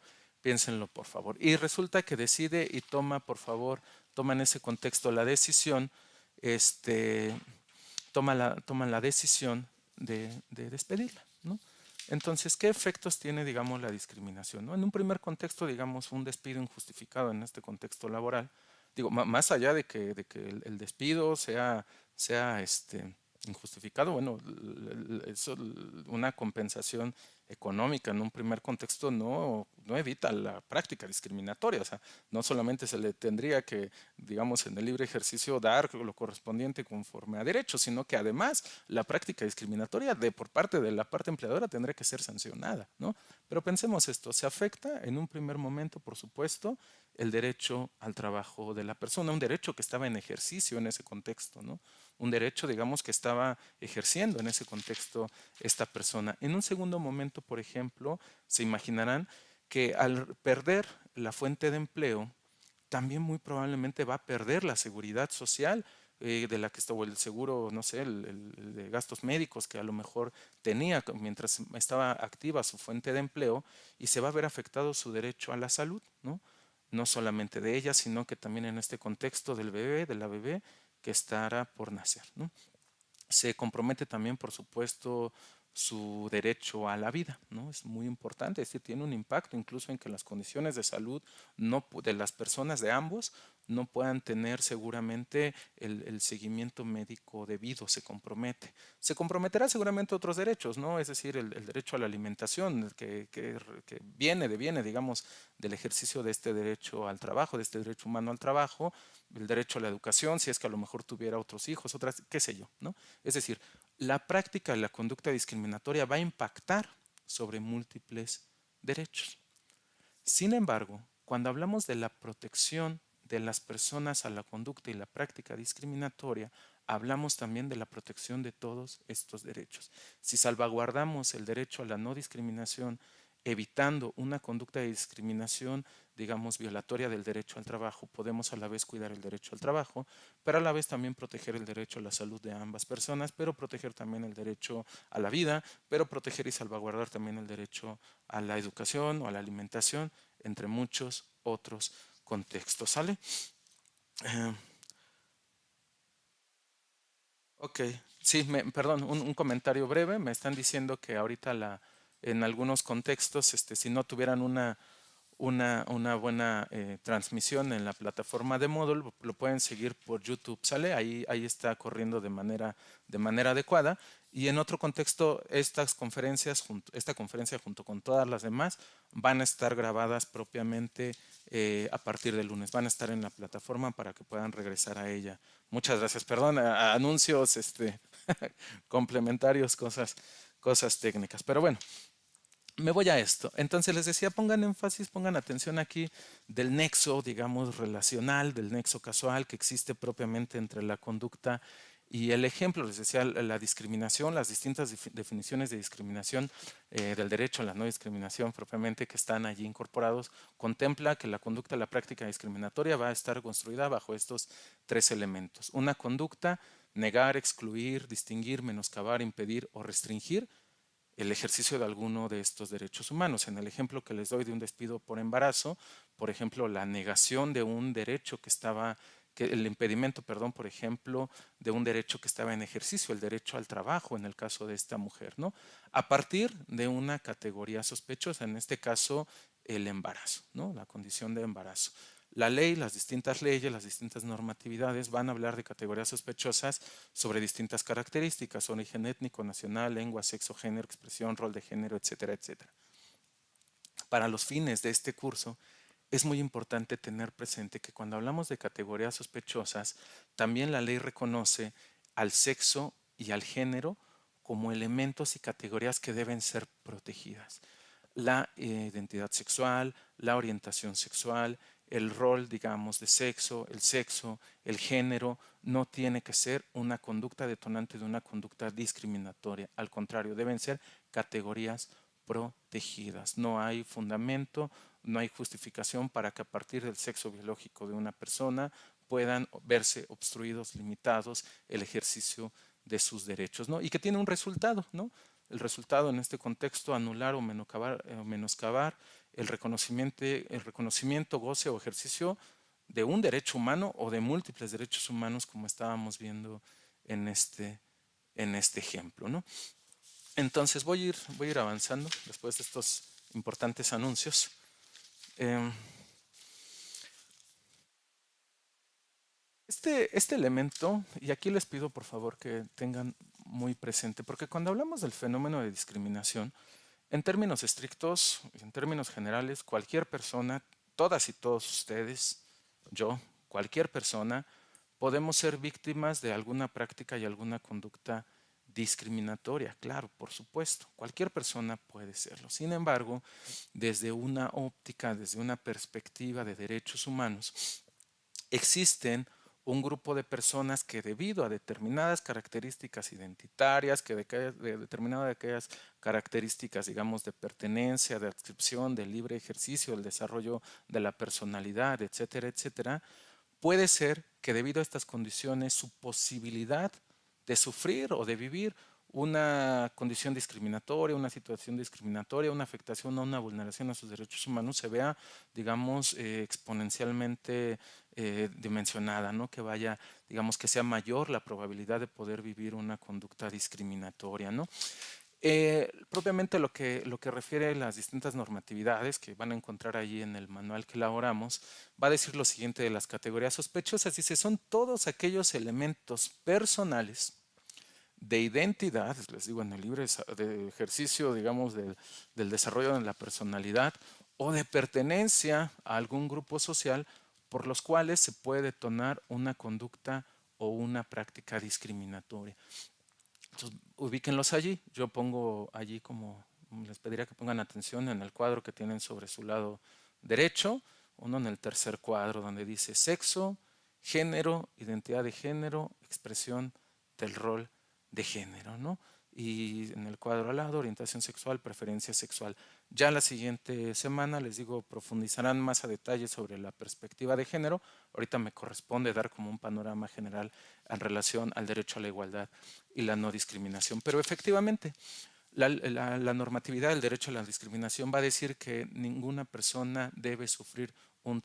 por favor. Y resulta que decide y toma, por favor, toma en ese contexto la decisión, toman la decisión de despedirla, ¿no? Entonces, ¿qué efectos tiene, digamos, la discriminación, ¿no? En un primer contexto, digamos, un despido injustificado en este contexto laboral, digo, más allá de que el despido sea injustificado, bueno, eso, una compensación económica en un primer contexto no evita la práctica discriminatoria, o sea, no solamente se le tendría que, digamos, en el libre ejercicio dar lo correspondiente conforme a derecho, sino que además la práctica discriminatoria por parte de la parte empleadora tendría que ser sancionada, ¿no? Pero pensemos esto, se afecta en un primer momento, por supuesto, el derecho al trabajo de la persona, un derecho que estaba en ejercicio en ese contexto, ¿no? Un derecho, digamos, que estaba ejerciendo en ese contexto esta persona. En un segundo momento, por ejemplo, se imaginarán que al perder la fuente de empleo, también muy probablemente va a perder la seguridad social de la que estuvo el seguro, no sé, el de gastos médicos que a lo mejor tenía mientras estaba activa su fuente de empleo y se va a ver afectado su derecho a la salud, ¿no? No solamente de ella, sino que también en este contexto del bebé, de la bebé que estará por nacer, ¿no? Se compromete también, por supuesto, su derecho a la vida, ¿no? Es muy importante, este tiene un impacto incluso en que las condiciones de salud de las personas de ambos no puedan tener seguramente el seguimiento médico debido, se compromete. Se comprometerá seguramente otros derechos, ¿no? Es decir, el derecho a la alimentación que viene, digamos, del ejercicio de este derecho al trabajo, de este derecho humano al trabajo, el derecho a la educación, si es que a lo mejor tuviera otros hijos, otras, qué sé yo, ¿no? Es decir, la práctica de la conducta discriminatoria va a impactar sobre múltiples derechos. Sin embargo, cuando hablamos de la protección de las personas a la conducta y la práctica discriminatoria, hablamos también de la protección de todos estos derechos. Si salvaguardamos el derecho a la no discriminación, evitando una conducta de discriminación, digamos, violatoria del derecho al trabajo, podemos a la vez cuidar el derecho al trabajo, pero a la vez también proteger el derecho a la salud de ambas personas, pero proteger también el derecho a la vida, pero proteger y salvaguardar también el derecho a la educación o a la alimentación, entre muchos otros contextos. ¿Sale? Eh, ok, sí, perdón, un comentario breve. Me están diciendo que ahorita en algunos contextos, si no tuvieran una buena transmisión en la plataforma de Moodle, lo pueden seguir por YouTube, ¿sale? Ahí está corriendo de manera adecuada. Y en otro contexto, esta conferencia junto con todas las demás van a estar grabadas propiamente a partir del lunes. Van a estar en la plataforma para que puedan regresar a ella. Muchas gracias. Perdón, anuncios complementarios, cosas técnicas. Pero bueno, me voy a esto. Entonces les decía, pongan énfasis, pongan atención aquí del nexo, digamos, relacional, del nexo casual que existe propiamente entre la conducta y el ejemplo. Les decía, la discriminación, las distintas definiciones de discriminación del derecho a la no discriminación propiamente que están allí incorporados, contempla que la conducta, la práctica discriminatoria va a estar construida bajo estos tres elementos. Una conducta, negar, excluir, distinguir, menoscabar, impedir o restringir el ejercicio de alguno de estos derechos humanos. En el ejemplo que les doy de un despido por embarazo, por ejemplo, la negación de un derecho el impedimento, perdón, por ejemplo, de un derecho que estaba en ejercicio, el derecho al trabajo en el caso de esta mujer, ¿no? A partir de una categoría sospechosa, en este caso el embarazo, ¿no? La condición de embarazo. La ley, las distintas leyes, las distintas normatividades van a hablar de categorías sospechosas sobre distintas características: origen étnico, nacional, lengua, sexo, género, expresión, rol de género, etcétera, etcétera. Para los fines de este curso, es muy importante tener presente que cuando hablamos de categorías sospechosas, también la ley reconoce al sexo y al género como elementos y categorías que deben ser protegidas. La identidad sexual, la orientación sexual, el rol, digamos, de sexo, el género, no tiene que ser una conducta detonante de una conducta discriminatoria. Al contrario, deben ser categorías protegidas. No hay fundamento, no hay justificación para que a partir del sexo biológico de una persona puedan verse obstruidos, limitados el ejercicio de sus derechos, ¿no? Y que tiene un resultado, ¿no? El resultado en este contexto: anular o menoscabar el reconocimiento, goce o ejercicio de un derecho humano o de múltiples derechos humanos, como estábamos viendo en este ejemplo, ¿no? Entonces voy a ir avanzando después de estos importantes anuncios. Este elemento, y aquí les pido por favor que tengan muy presente, porque cuando hablamos del fenómeno de discriminación, en términos estrictos, en términos generales, cualquier persona, todas y todos ustedes, yo, cualquier persona, podemos ser víctimas de alguna práctica y alguna conducta discriminatoria. Claro, por supuesto, cualquier persona puede serlo. Sin embargo, desde una óptica, desde una perspectiva de derechos humanos, existen un grupo de personas que, debido a determinadas características identitarias, determinadas de aquellas características, digamos, de pertenencia, de adscripción, del libre ejercicio, del desarrollo de la personalidad, etcétera, etcétera, puede ser que, debido a estas condiciones, su posibilidad de sufrir o de vivir una condición discriminatoria, una situación discriminatoria, una afectación o una vulneración a sus derechos humanos se vea, digamos, exponencialmente dimensionada, ¿no? Que vaya, digamos, que sea mayor la probabilidad de poder vivir una conducta discriminatoria, ¿no? Propiamente lo que refiere a las distintas normatividades que van a encontrar allí en el manual que elaboramos, va a decir lo siguiente de las categorías sospechosas. Dice: son todos aquellos elementos personales de identidad, les digo, en el libre de ejercicio, digamos, del desarrollo de la personalidad o de pertenencia a algún grupo social, por los cuales se puede detonar una conducta o una práctica discriminatoria. Entonces, ubíquenlos allí. Yo pongo allí, como les pediría que pongan atención en el cuadro que tienen sobre su lado derecho, uno en el tercer cuadro donde dice sexo, género, identidad de género, expresión del rol de género, ¿no? Y en el cuadro al lado, orientación sexual, preferencia sexual. Ya la siguiente semana, les digo, profundizarán más a detalle sobre la perspectiva de género. Ahorita me corresponde dar como un panorama general en relación al derecho a la igualdad y la no discriminación. Pero efectivamente, la normatividad del derecho a la discriminación va a decir que ninguna persona debe sufrir un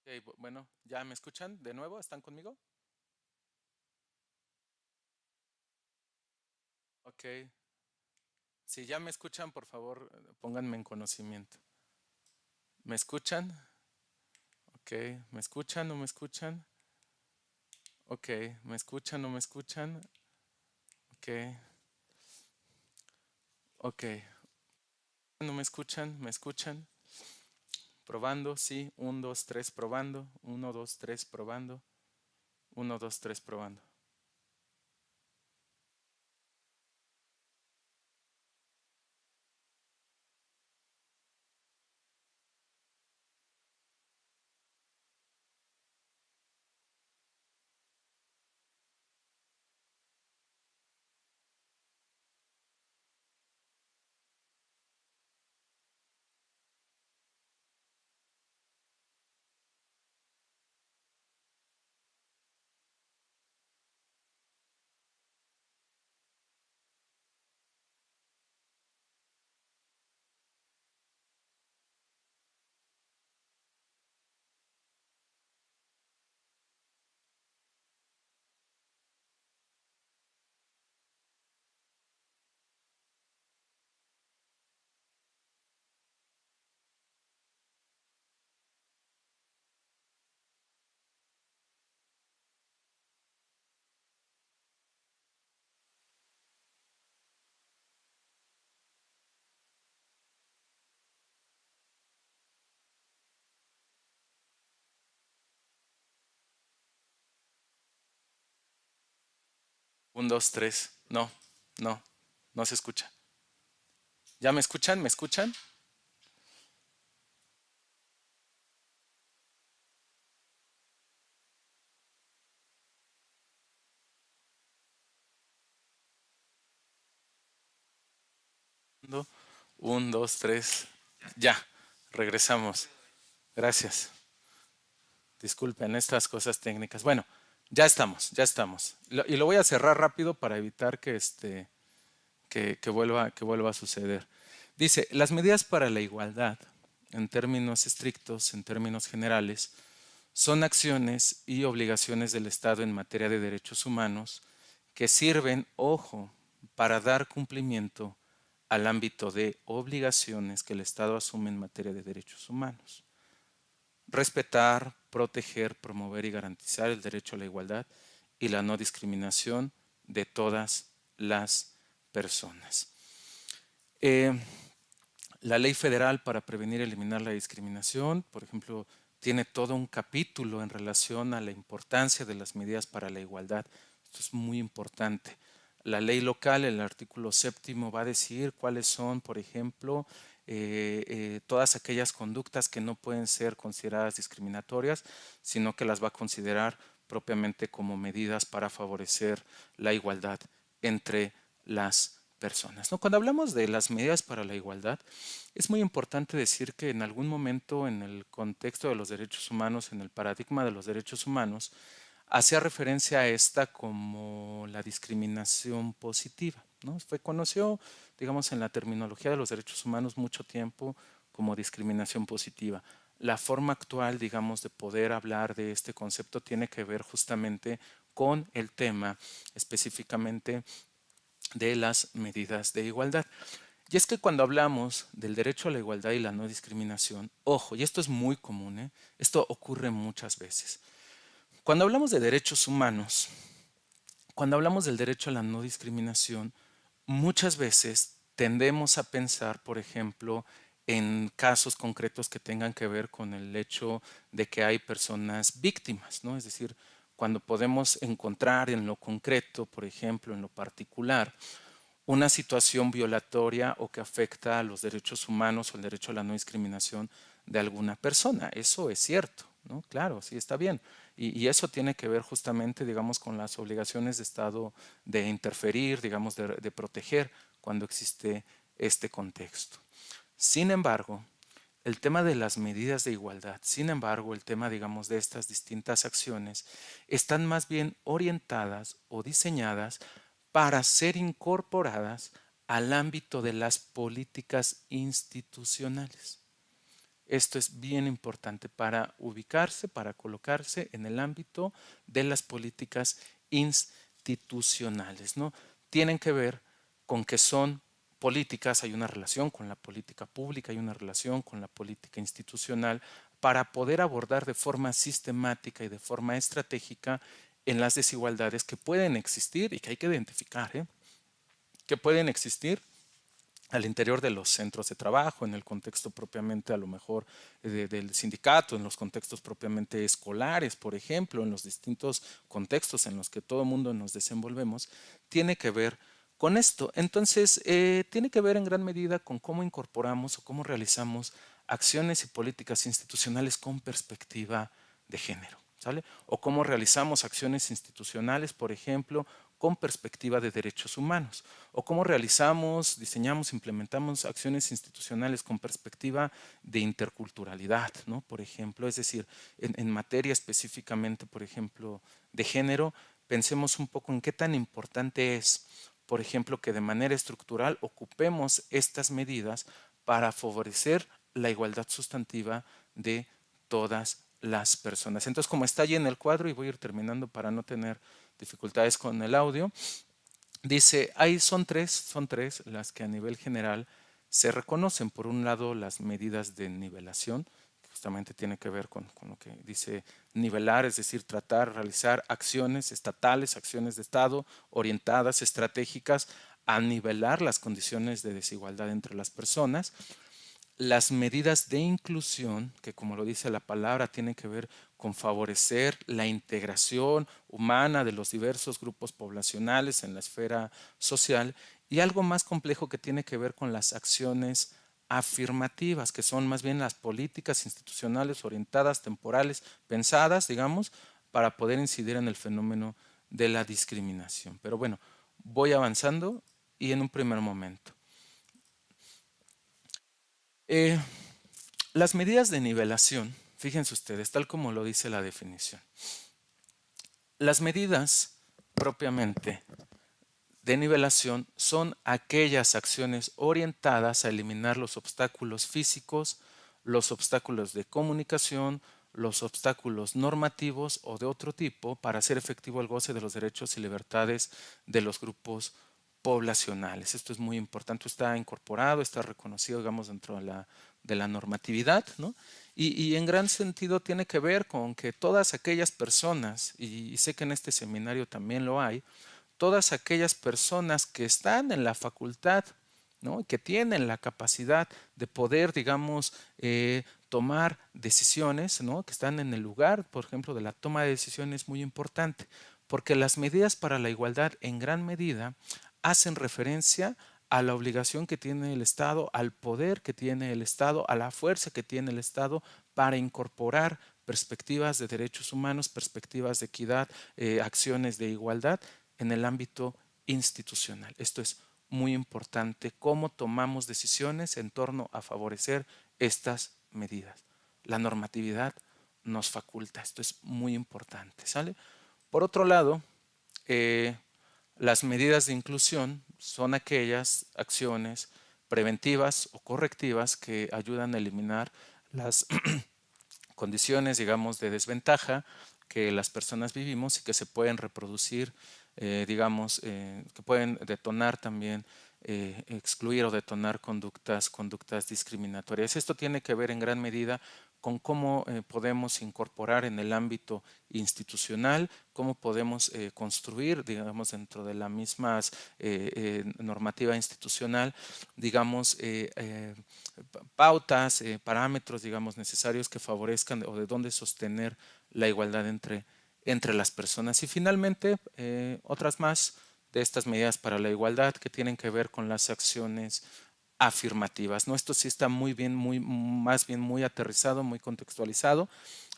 Ok, bueno, ¿ya me escuchan de nuevo? ¿Están conmigo? Ok. Si ya me escuchan, por favor, pónganme en conocimiento. ¿Me escuchan? Ok. ¿Me escuchan? ¿No me escuchan? Ok. ¿Me escuchan? ¿No me escuchan? Ok. Ok. ¿No me escuchan? ¿Me escuchan? Probando, sí. 1, 2, 3, probando. 1, 2, 3, probando. 1, 2, 3, probando. 1, 2, 3. No, no, no se escucha. ¿Ya me escuchan? ¿Me escuchan? 1, 2, 3. Ya, regresamos. Gracias. Disculpen estas cosas técnicas. Bueno, ya estamos, ya estamos. Y lo voy a cerrar rápido para evitar que vuelva a suceder. Dice, las medidas para la igualdad, en términos estrictos, en términos generales, son acciones y obligaciones del Estado en materia de derechos humanos que sirven, ojo, para dar cumplimiento al ámbito de obligaciones que el Estado asume en materia de derechos humanos. Respetar, proteger, promover y garantizar el derecho a la igualdad y la no discriminación de todas las personas. Eh, la ley federal para prevenir y eliminar la discriminación, por ejemplo, tiene todo un capítulo en relación a la importancia de las medidas para la igualdad. Esto es muy importante. La ley local, el artículo 7, va a decir cuáles son, por ejemplo, todas aquellas conductas que no pueden ser consideradas discriminatorias, sino que las va a considerar propiamente como medidas para favorecer la igualdad entre las personas, ¿no? Cuando hablamos de las medidas para la igualdad, es muy importante decir que en algún momento en el contexto de los derechos humanos, en el paradigma de los derechos humanos, hacía referencia a esta como la discriminación positiva, ¿no? Fue conoció, digamos, en la terminología de los derechos humanos mucho tiempo como discriminación positiva. La forma actual, digamos, de poder hablar de este concepto tiene que ver justamente con el tema específicamente de las medidas de igualdad. Y es que cuando hablamos del derecho a la igualdad y la no discriminación, ojo, y esto es muy común, esto ocurre muchas veces. Cuando hablamos de derechos humanos, cuando hablamos del derecho a la no discriminación, muchas veces tendemos a pensar, por ejemplo, en casos concretos que tengan que ver con el hecho de que hay personas víctimas, ¿no? Es decir, cuando podemos encontrar en lo concreto, por ejemplo, en lo particular, una situación violatoria o que afecta a los derechos humanos o el derecho a la no discriminación de alguna persona. Eso es cierto, ¿no? Claro, sí está bien. Y eso tiene que ver justamente, digamos, con las obligaciones de Estado de interferir, digamos, de proteger cuando existe este contexto. Sin embargo, el tema de las medidas de igualdad, sin embargo, el tema, digamos, de estas distintas acciones, están más bien orientadas o diseñadas para ser incorporadas al ámbito de las políticas institucionales. Esto es bien importante para ubicarse, para colocarse en el ámbito de las políticas institucionales, ¿no? Tienen que ver con que son políticas, hay una relación con la política pública, hay una relación con la política institucional para poder abordar de forma sistemática y de forma estratégica en las desigualdades que pueden existir y que hay que identificar, que pueden existir al interior de los centros de trabajo, en el contexto propiamente a lo mejor del sindicato, en los contextos propiamente escolares, por ejemplo, en los distintos contextos en los que todo el mundo nos desenvolvemos, tiene que ver con esto. Entonces, tiene que ver en gran medida con cómo incorporamos o cómo realizamos acciones y políticas institucionales con perspectiva de género, ¿sale? O cómo realizamos acciones institucionales, por ejemplo, con perspectiva de derechos humanos, o cómo realizamos, diseñamos, implementamos acciones institucionales con perspectiva de interculturalidad, ¿no? Por ejemplo, es decir, en materia específicamente, por ejemplo, de género, pensemos un poco en qué tan importante es, por ejemplo, que de manera estructural ocupemos estas medidas para favorecer la igualdad sustantiva de todas las personas. Entonces, como está allí en el cuadro, y voy a ir terminando para no tener dificultades con el audio, dice, ahí son tres las que a nivel general se reconocen. Por un lado, las medidas de nivelación, que justamente tiene que ver con lo que dice nivelar, es decir, tratar, realizar acciones estatales, acciones de Estado orientadas, estratégicas, a nivelar las condiciones de desigualdad entre las personas. Las medidas de inclusión, que como lo dice la palabra, tienen que ver con favorecer la integración humana de los diversos grupos poblacionales en la esfera social, y algo más complejo que tiene que ver con las acciones afirmativas, que son más bien las políticas institucionales orientadas, temporales, pensadas, digamos, para poder incidir en el fenómeno de la discriminación. Pero bueno, voy avanzando y en un primer momento. Eh, las medidas de nivelación, fíjense ustedes, tal como lo dice la definición. Las medidas propiamente de nivelación son aquellas acciones orientadas a eliminar los obstáculos físicos, los obstáculos de comunicación, los obstáculos normativos o de otro tipo para hacer efectivo el goce de los derechos y libertades de los grupos poblacionales. Esto es muy importante, está incorporado, está reconocido, digamos, dentro de la normatividad, ¿no? Y en gran sentido tiene que ver con que todas aquellas personas, y sé que en este seminario también lo hay, todas aquellas personas que están en la facultad, ¿no? Que tienen la capacidad de poder, digamos, tomar decisiones, ¿no? Que están en el lugar, por ejemplo, de la toma de decisiones, muy importante, porque las medidas para la igualdad en gran medida hacen referencia a la obligación que tiene el Estado, al poder que tiene el Estado, a la fuerza que tiene el Estado para incorporar perspectivas de derechos humanos, perspectivas de equidad, acciones de igualdad en el ámbito institucional. Esto es muy importante, cómo tomamos decisiones en torno a favorecer estas medidas. La normatividad nos faculta, esto es muy importante, ¿sale? Por otro lado, las medidas de inclusión son aquellas acciones preventivas o correctivas que ayudan a eliminar las condiciones, digamos, de desventaja que las personas vivimos y que se pueden reproducir, digamos, que pueden detonar también, excluir o detonar conductas discriminatorias. Esto tiene que ver en gran medida con cómo podemos incorporar en el ámbito institucional, cómo podemos construir, digamos, dentro de la misma normativa institucional, digamos, pautas, parámetros, digamos, necesarios que favorezcan o de dónde sostener la igualdad entre las personas. Y finalmente, otras más de estas medidas para la igualdad que tienen que ver con las acciones afirmativas, ¿no? Esto sí está muy bien, más bien muy aterrizado, muy contextualizado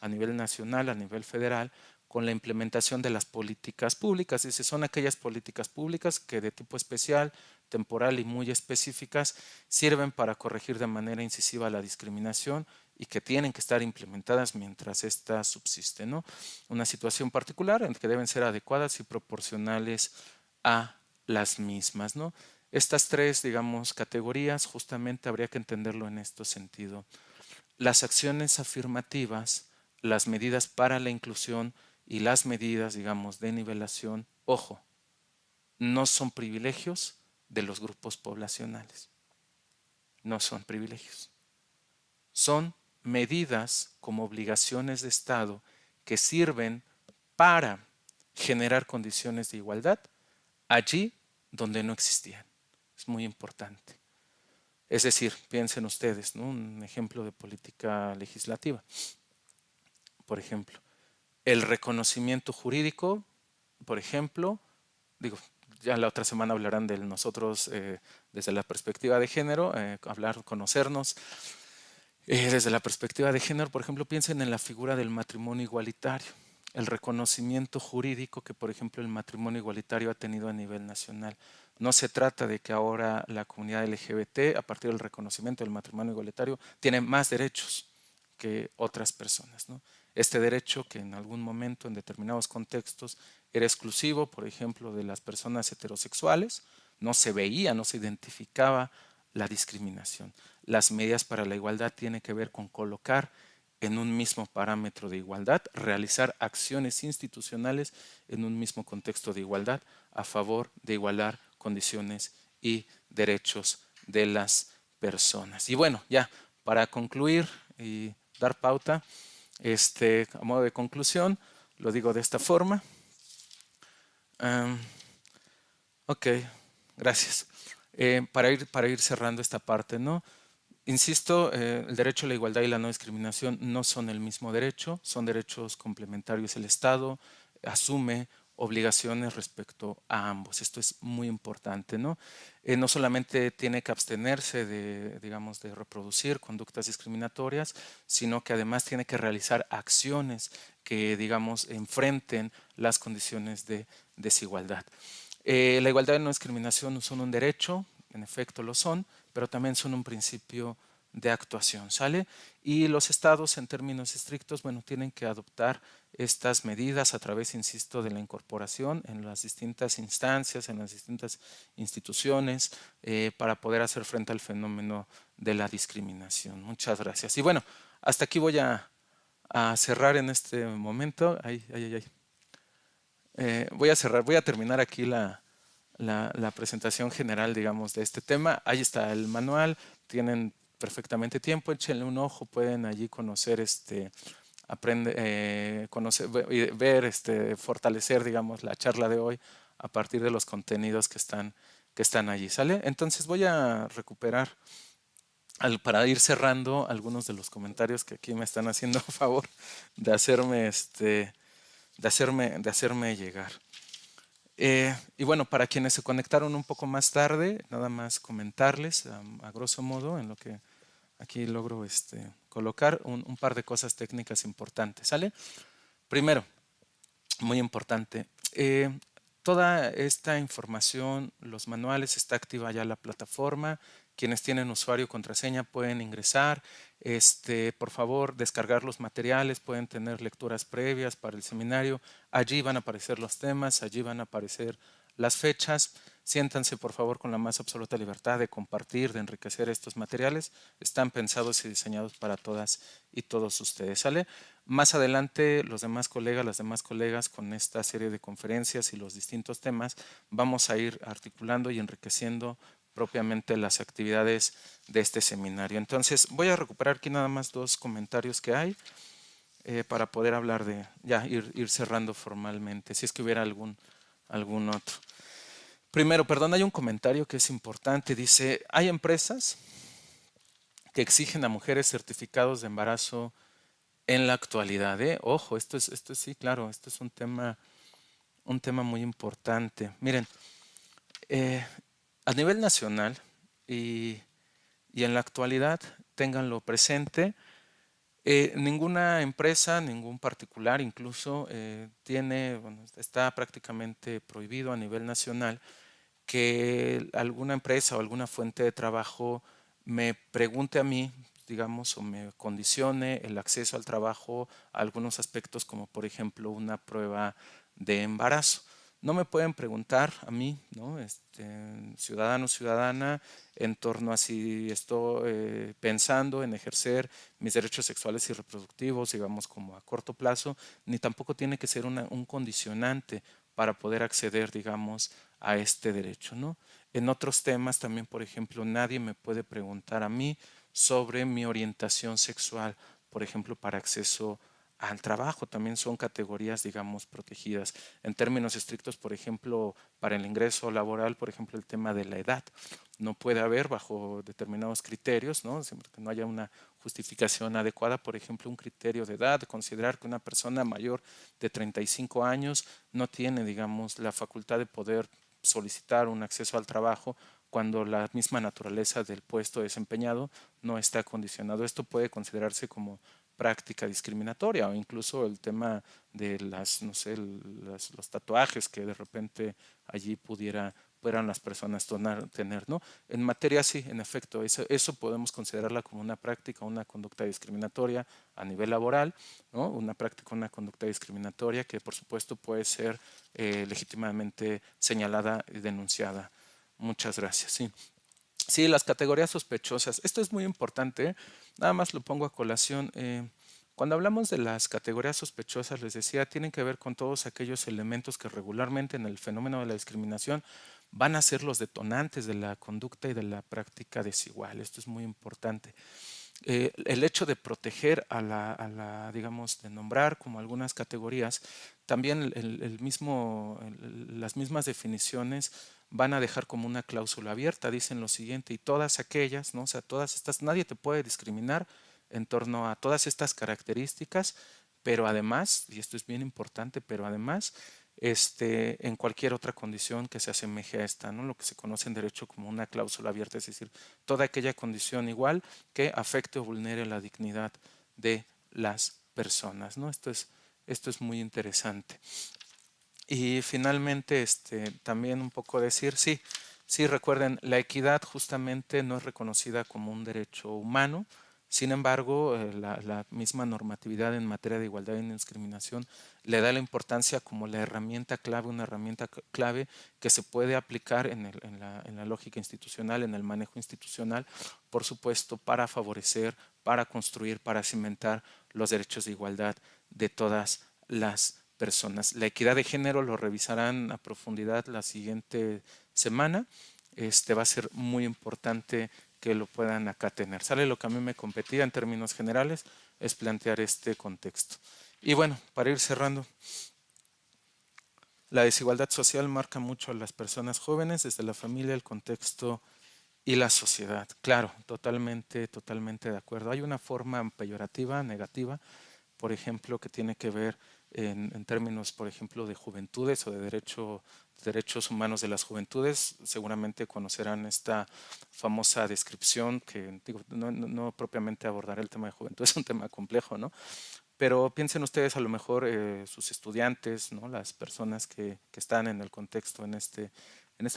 a nivel nacional, a nivel federal, con la implementación de las políticas públicas. Dice, son aquellas políticas públicas que de tipo especial, temporal y muy específicas sirven para corregir de manera incisiva la discriminación y que tienen que estar implementadas mientras ésta subsiste, ¿no? Una situación particular en que deben ser adecuadas y proporcionales a las mismas, ¿no? Estas tres, digamos, categorías justamente habría que entenderlo en este sentido. las acciones afirmativas, las medidas para la inclusión y las medidas, digamos, de nivelación, ojo, no son privilegios de los grupos poblacionales, no son privilegios. Son medidas como obligaciones de Estado que sirven para generar condiciones de igualdad allí donde no existían. Es muy importante. Es decir, piensen ustedes, ¿no? Un ejemplo de política legislativa. Por ejemplo, el reconocimiento jurídico, por ejemplo, digo, ya la otra semana hablarán de nosotros desde la perspectiva de género, conocernos. Desde la perspectiva de género, por ejemplo, piensen en la figura del matrimonio igualitario, el reconocimiento jurídico que, por ejemplo, el matrimonio igualitario ha tenido a nivel nacional. No se trata de que ahora la comunidad LGBT, a partir del reconocimiento del matrimonio igualitario, tiene más derechos que otras personas, ¿no? Este derecho que en algún momento, en determinados contextos, era exclusivo, por ejemplo, de las personas heterosexuales, no se veía, no se identificaba la discriminación. Las medidas para la igualdad tienen que ver con colocar en un mismo parámetro de igualdad, realizar acciones institucionales en un mismo contexto de igualdad a favor de igualar condiciones y derechos de las personas. Y bueno, ya para concluir y dar pauta, a modo de conclusión, lo digo de esta forma. Ok, gracias. Para ir cerrando esta parte, ¿no? Insisto, el derecho a la igualdad y la no discriminación no son el mismo derecho, son derechos complementarios. El Estado asume obligaciones respecto a ambos. Esto es muy importante, ¿no? No solamente tiene que abstenerse de, digamos, de reproducir conductas discriminatorias, sino que además tiene que realizar acciones que, digamos, enfrenten las condiciones de desigualdad. La igualdad y la no discriminación son un derecho, en efecto lo son, pero también son un principio de actuación, ¿sale? Y los estados, en términos estrictos, bueno, tienen que adoptar estas medidas a través, insisto, de la incorporación en las distintas instancias, en las distintas instituciones, para poder hacer frente al fenómeno de la discriminación. Muchas gracias. Y bueno, hasta aquí voy a cerrar en este momento. Voy a cerrar, voy a terminar aquí la presentación general, digamos, de este tema. Ahí está el manual, tienen perfectamente tiempo, échenle un ojo, pueden allí conocer, conocer, ver, fortalecer, digamos, la charla de hoy a partir de los contenidos que están allí, ¿sale? Entonces voy a recuperar para ir cerrando algunos de los comentarios que aquí me están haciendo a favor de hacerme, de hacerme llegar. Y bueno, para quienes se conectaron un poco más tarde, nada más comentarles a grosso modo en lo que aquí logro colocar un par de cosas técnicas importantes, ¿sale? Primero, muy importante, toda esta información, los manuales, está activa ya la plataforma. Quienes tienen usuario y contraseña pueden ingresar. Por favor, descargar los materiales, pueden tener lecturas previas para el seminario. Allí van a aparecer los temas, allí van a aparecer las fechas. Siéntanse, por favor, con la más absoluta libertad de compartir, de enriquecer estos materiales. Están pensados y diseñados para todas y todos ustedes, ¿sale? Más adelante, los demás colegas, las demás colegas, con esta serie de conferencias y los distintos temas, vamos a ir articulando y enriqueciendo propiamente las actividades de este seminario. Entonces, voy a recuperar aquí nada más dos comentarios que hay para poder hablar de, ya, ir cerrando formalmente, si es que hubiera algún otro. Primero, perdón, hay un comentario que es importante, dice, hay empresas que exigen a mujeres certificados de embarazo en la actualidad. Ojo, esto es sí, claro, esto es un tema muy importante. Miren, a nivel nacional y en la actualidad, ténganlo presente, ninguna empresa, ningún particular incluso, está prácticamente prohibido a nivel nacional que alguna empresa o alguna fuente de trabajo me pregunte a mí, digamos, o me condicione el acceso al trabajo a algunos aspectos como por ejemplo una prueba de embarazo. No me pueden preguntar a mí, ¿no? Ciudadano, ciudadana, en torno a si estoy pensando en ejercer mis derechos sexuales y reproductivos, digamos, como a corto plazo, ni tampoco tiene que ser un condicionante para poder acceder, digamos, a este derecho, ¿no? En otros temas también, por ejemplo, nadie me puede preguntar a mí sobre mi orientación sexual, por ejemplo, para acceso al trabajo. También son categorías, digamos, protegidas. En términos estrictos, por ejemplo, para el ingreso laboral, por ejemplo, el tema de la edad. No puede haber, bajo determinados criterios, ¿no? Siempre que no haya una justificación adecuada, por ejemplo, un criterio de edad, de considerar que una persona mayor de 35 años no tiene, digamos, la facultad de poder solicitar un acceso al trabajo cuando la misma naturaleza del puesto desempeñado no está condicionado. Esto puede considerarse como práctica discriminatoria, o incluso el tema de no sé, los tatuajes que de repente allí pudieran las personas tener, ¿no? En materia sí, en efecto, eso podemos considerarla como una práctica, una conducta discriminatoria a nivel laboral, ¿no? Una práctica, una conducta discriminatoria que por supuesto puede ser legítimamente señalada y denunciada. Muchas gracias. Sí. Sí, las categorías sospechosas. Esto es muy importante. Nada más lo pongo a colación. Cuando hablamos de las categorías sospechosas, les decía, tienen que ver con todos aquellos elementos que regularmente en el fenómeno de la discriminación van a ser los detonantes de la conducta y de la práctica desigual. Esto es muy importante. El hecho de proteger digamos, de nombrar como algunas categorías, también las mismas definiciones van a dejar como una cláusula abierta, dicen lo siguiente, y todas aquellas, ¿no? O sea, todas estas, nadie te puede discriminar en torno a todas estas características, pero además, y esto es bien importante, pero además, en cualquier otra condición que se asemeje a esta, ¿no? Lo que se conoce en derecho como una cláusula abierta, es decir, toda aquella condición igual que afecte o vulnere la dignidad de las personas, ¿no? Esto es muy interesante. Y finalmente, también un poco decir, sí, sí, recuerden, la equidad justamente no es reconocida como un derecho humano. Sin embargo, la misma normatividad en materia de igualdad y no discriminación le da la importancia como la herramienta clave, una herramienta clave que se puede aplicar en la lógica institucional, en el manejo institucional, por supuesto, para favorecer, para construir, para cimentar los derechos de igualdad de todas las personas. La equidad de género lo revisarán a profundidad la siguiente semana. Va a ser muy importante que lo puedan acá tener. Sale lo que a mí me competía en términos generales, es plantear este contexto. Y bueno, para ir cerrando, la desigualdad social marca mucho a las personas jóvenes desde la familia, el contexto y la sociedad. Claro, totalmente, totalmente de acuerdo. Hay una forma peyorativa, negativa, por ejemplo, que tiene que ver en términos, por ejemplo, de juventudes o de derechos humanos de las juventudes. Seguramente conocerán esta famosa descripción que digo, no propiamente abordaré el tema de juventud, es un tema complejo, ¿no? Pero piensen ustedes a lo mejor sus estudiantes, ¿no? Las personas que están en el contexto en este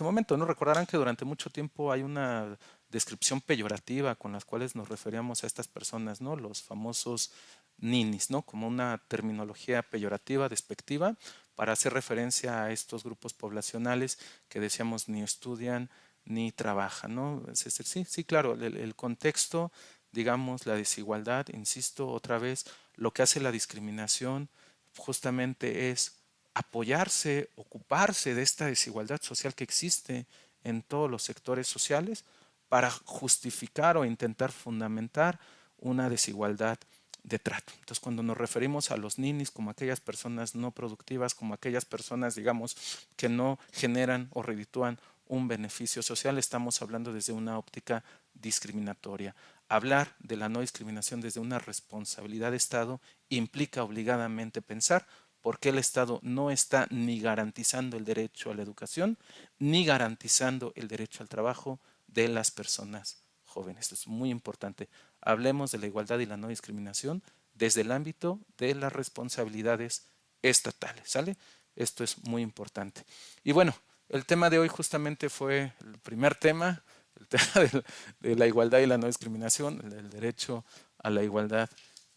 momento, ¿no? Recordarán que durante mucho tiempo hay una descripción peyorativa con las cuales nos referíamos a estas personas, ¿no? Los famosos ninis, ¿no? Como una terminología peyorativa, despectiva, para hacer referencia a estos grupos poblacionales que decíamos ni estudian ni trabajan, ¿no? Es decir, sí, sí, claro, el contexto, digamos, la desigualdad, insisto otra vez, lo que hace la discriminación justamente es apoyarse, ocuparse de esta desigualdad social que existe en todos los sectores sociales para justificar o intentar fundamentar una desigualdad de trato. Entonces, cuando nos referimos a los ninis como aquellas personas no productivas, como aquellas personas, digamos, que no generan o reditúan un beneficio social, estamos hablando desde una óptica discriminatoria. Hablar de la no discriminación desde una responsabilidad de Estado implica obligadamente pensar por qué el Estado no está ni garantizando el derecho a la educación, ni garantizando el derecho al trabajo de las personas jóvenes. Esto es muy importante. Hablemos de la igualdad y la no discriminación desde el ámbito de las responsabilidades estatales, ¿sale? Esto es muy importante. Y bueno, el tema de hoy justamente fue el primer tema, el tema de la igualdad y la no discriminación, el derecho a la igualdad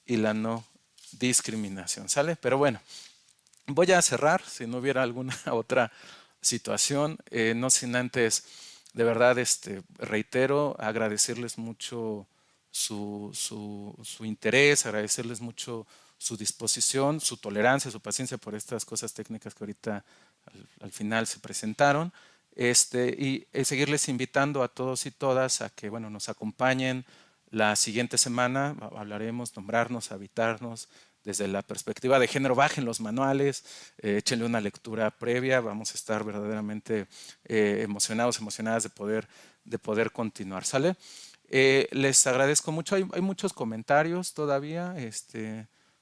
y la no discriminación, ¿sale? Pero bueno, Voy a cerrar, si no hubiera alguna otra situación, no sin antes, de verdad, reitero, agradecerles mucho su interés, agradecerles mucho su disposición, su tolerancia, su paciencia por estas cosas técnicas que ahorita al final se presentaron. Y seguirles invitando a todos y todas a que, bueno, nos acompañen la siguiente semana. Hablaremos, nombrarnos, habitarnos desde la perspectiva de género. Bajen los manuales, échenle una lectura previa. Vamos a estar verdaderamente emocionados, emocionadas de poder continuar. ¿Sale? Les agradezco mucho. Hay muchos comentarios todavía.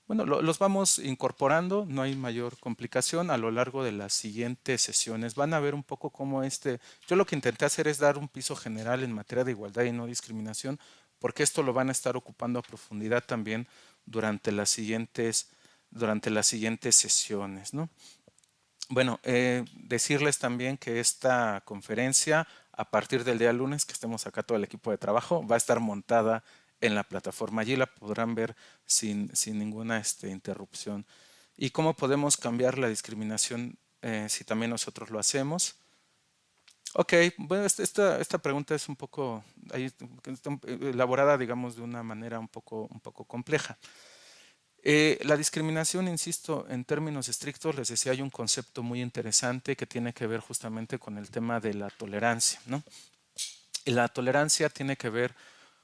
Bueno, los vamos incorporando, no hay mayor complicación a lo largo de las siguientes sesiones. Van a ver un poco cómo yo lo que intenté hacer es dar un piso general en materia de igualdad y no discriminación, porque esto lo van a estar ocupando a profundidad también durante las siguientes sesiones, ¿no? Bueno, decirles también que esta conferencia, a partir del día lunes, que estemos acá todo el equipo de trabajo, va a estar montada en la plataforma. Allí la podrán ver sin ninguna interrupción. ¿Y cómo podemos cambiar la discriminación si también nosotros lo hacemos? Ok, bueno, esta pregunta es un poco elaborada, digamos, de una manera un poco compleja. La discriminación, insisto, en términos estrictos, les decía, hay un concepto muy interesante que tiene que ver justamente con el tema de la tolerancia, ¿no? Y la tolerancia tiene que ver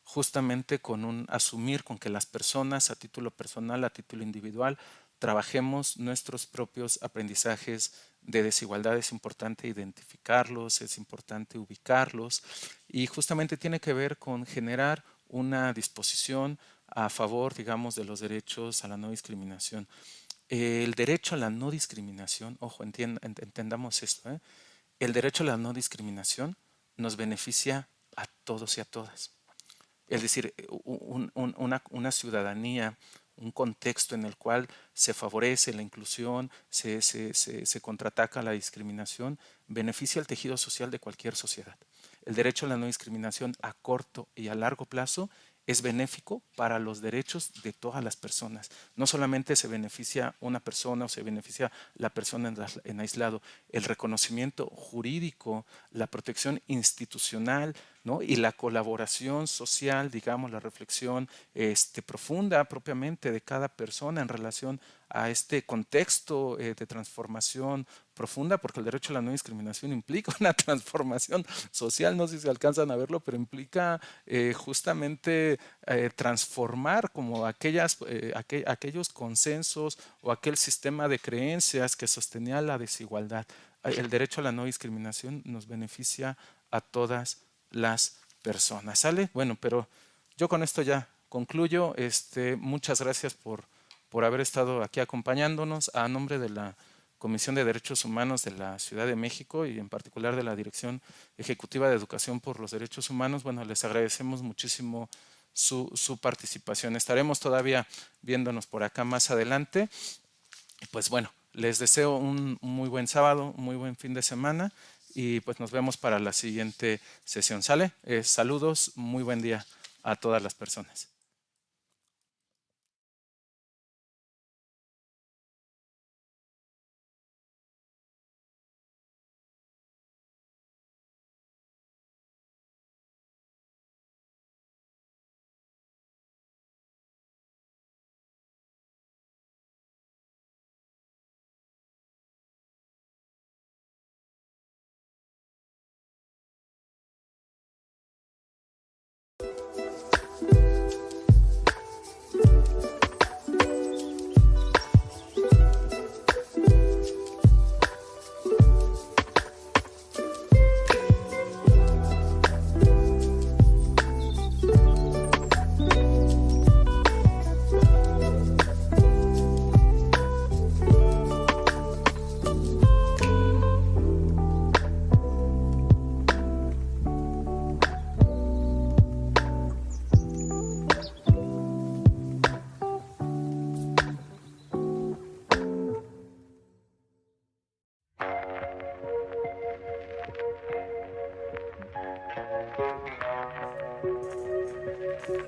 justamente con asumir con que las personas a título personal, a título individual, trabajemos nuestros propios aprendizajes de desigualdad. Es importante identificarlos, es importante ubicarlos y justamente tiene que ver con generar una disposición a favor, digamos, de los derechos a la no discriminación. El derecho a la no discriminación, ojo, entendamos esto, ¿eh? El derecho a la no discriminación nos beneficia a todos y a todas. Es decir, una ciudadanía, un contexto en el cual se favorece la inclusión, se contraataca la discriminación, beneficia al tejido social de cualquier sociedad. El derecho a la no discriminación a corto y a largo plazo es benéfico para los derechos de todas las personas. No solamente se beneficia una persona o se beneficia la persona en aislado, el reconocimiento jurídico, la protección institucional, ¿no? Y la colaboración social, digamos, la reflexión profunda propiamente de cada persona en relación a este contexto de transformación profunda, porque el derecho a la no discriminación implica una transformación social, no sé si alcanzan a verlo, pero implica justamente transformar como aquellos consensos o aquel sistema de creencias que sostenía la desigualdad. El derecho a la no discriminación nos beneficia a todas las personas. ¿Sale? Bueno, pero yo con esto ya concluyo. Muchas gracias por haber estado aquí acompañándonos a nombre de la Comisión de Derechos Humanos de la Ciudad de México y en particular de la Dirección Ejecutiva de Educación por los Derechos Humanos. Bueno, les agradecemos muchísimo su participación. Estaremos todavía viéndonos por acá más adelante. Pues bueno, les deseo un muy buen sábado, un muy buen fin de semana y pues nos vemos para la siguiente sesión. ¿Sale? Saludos, muy buen día a todas las personas.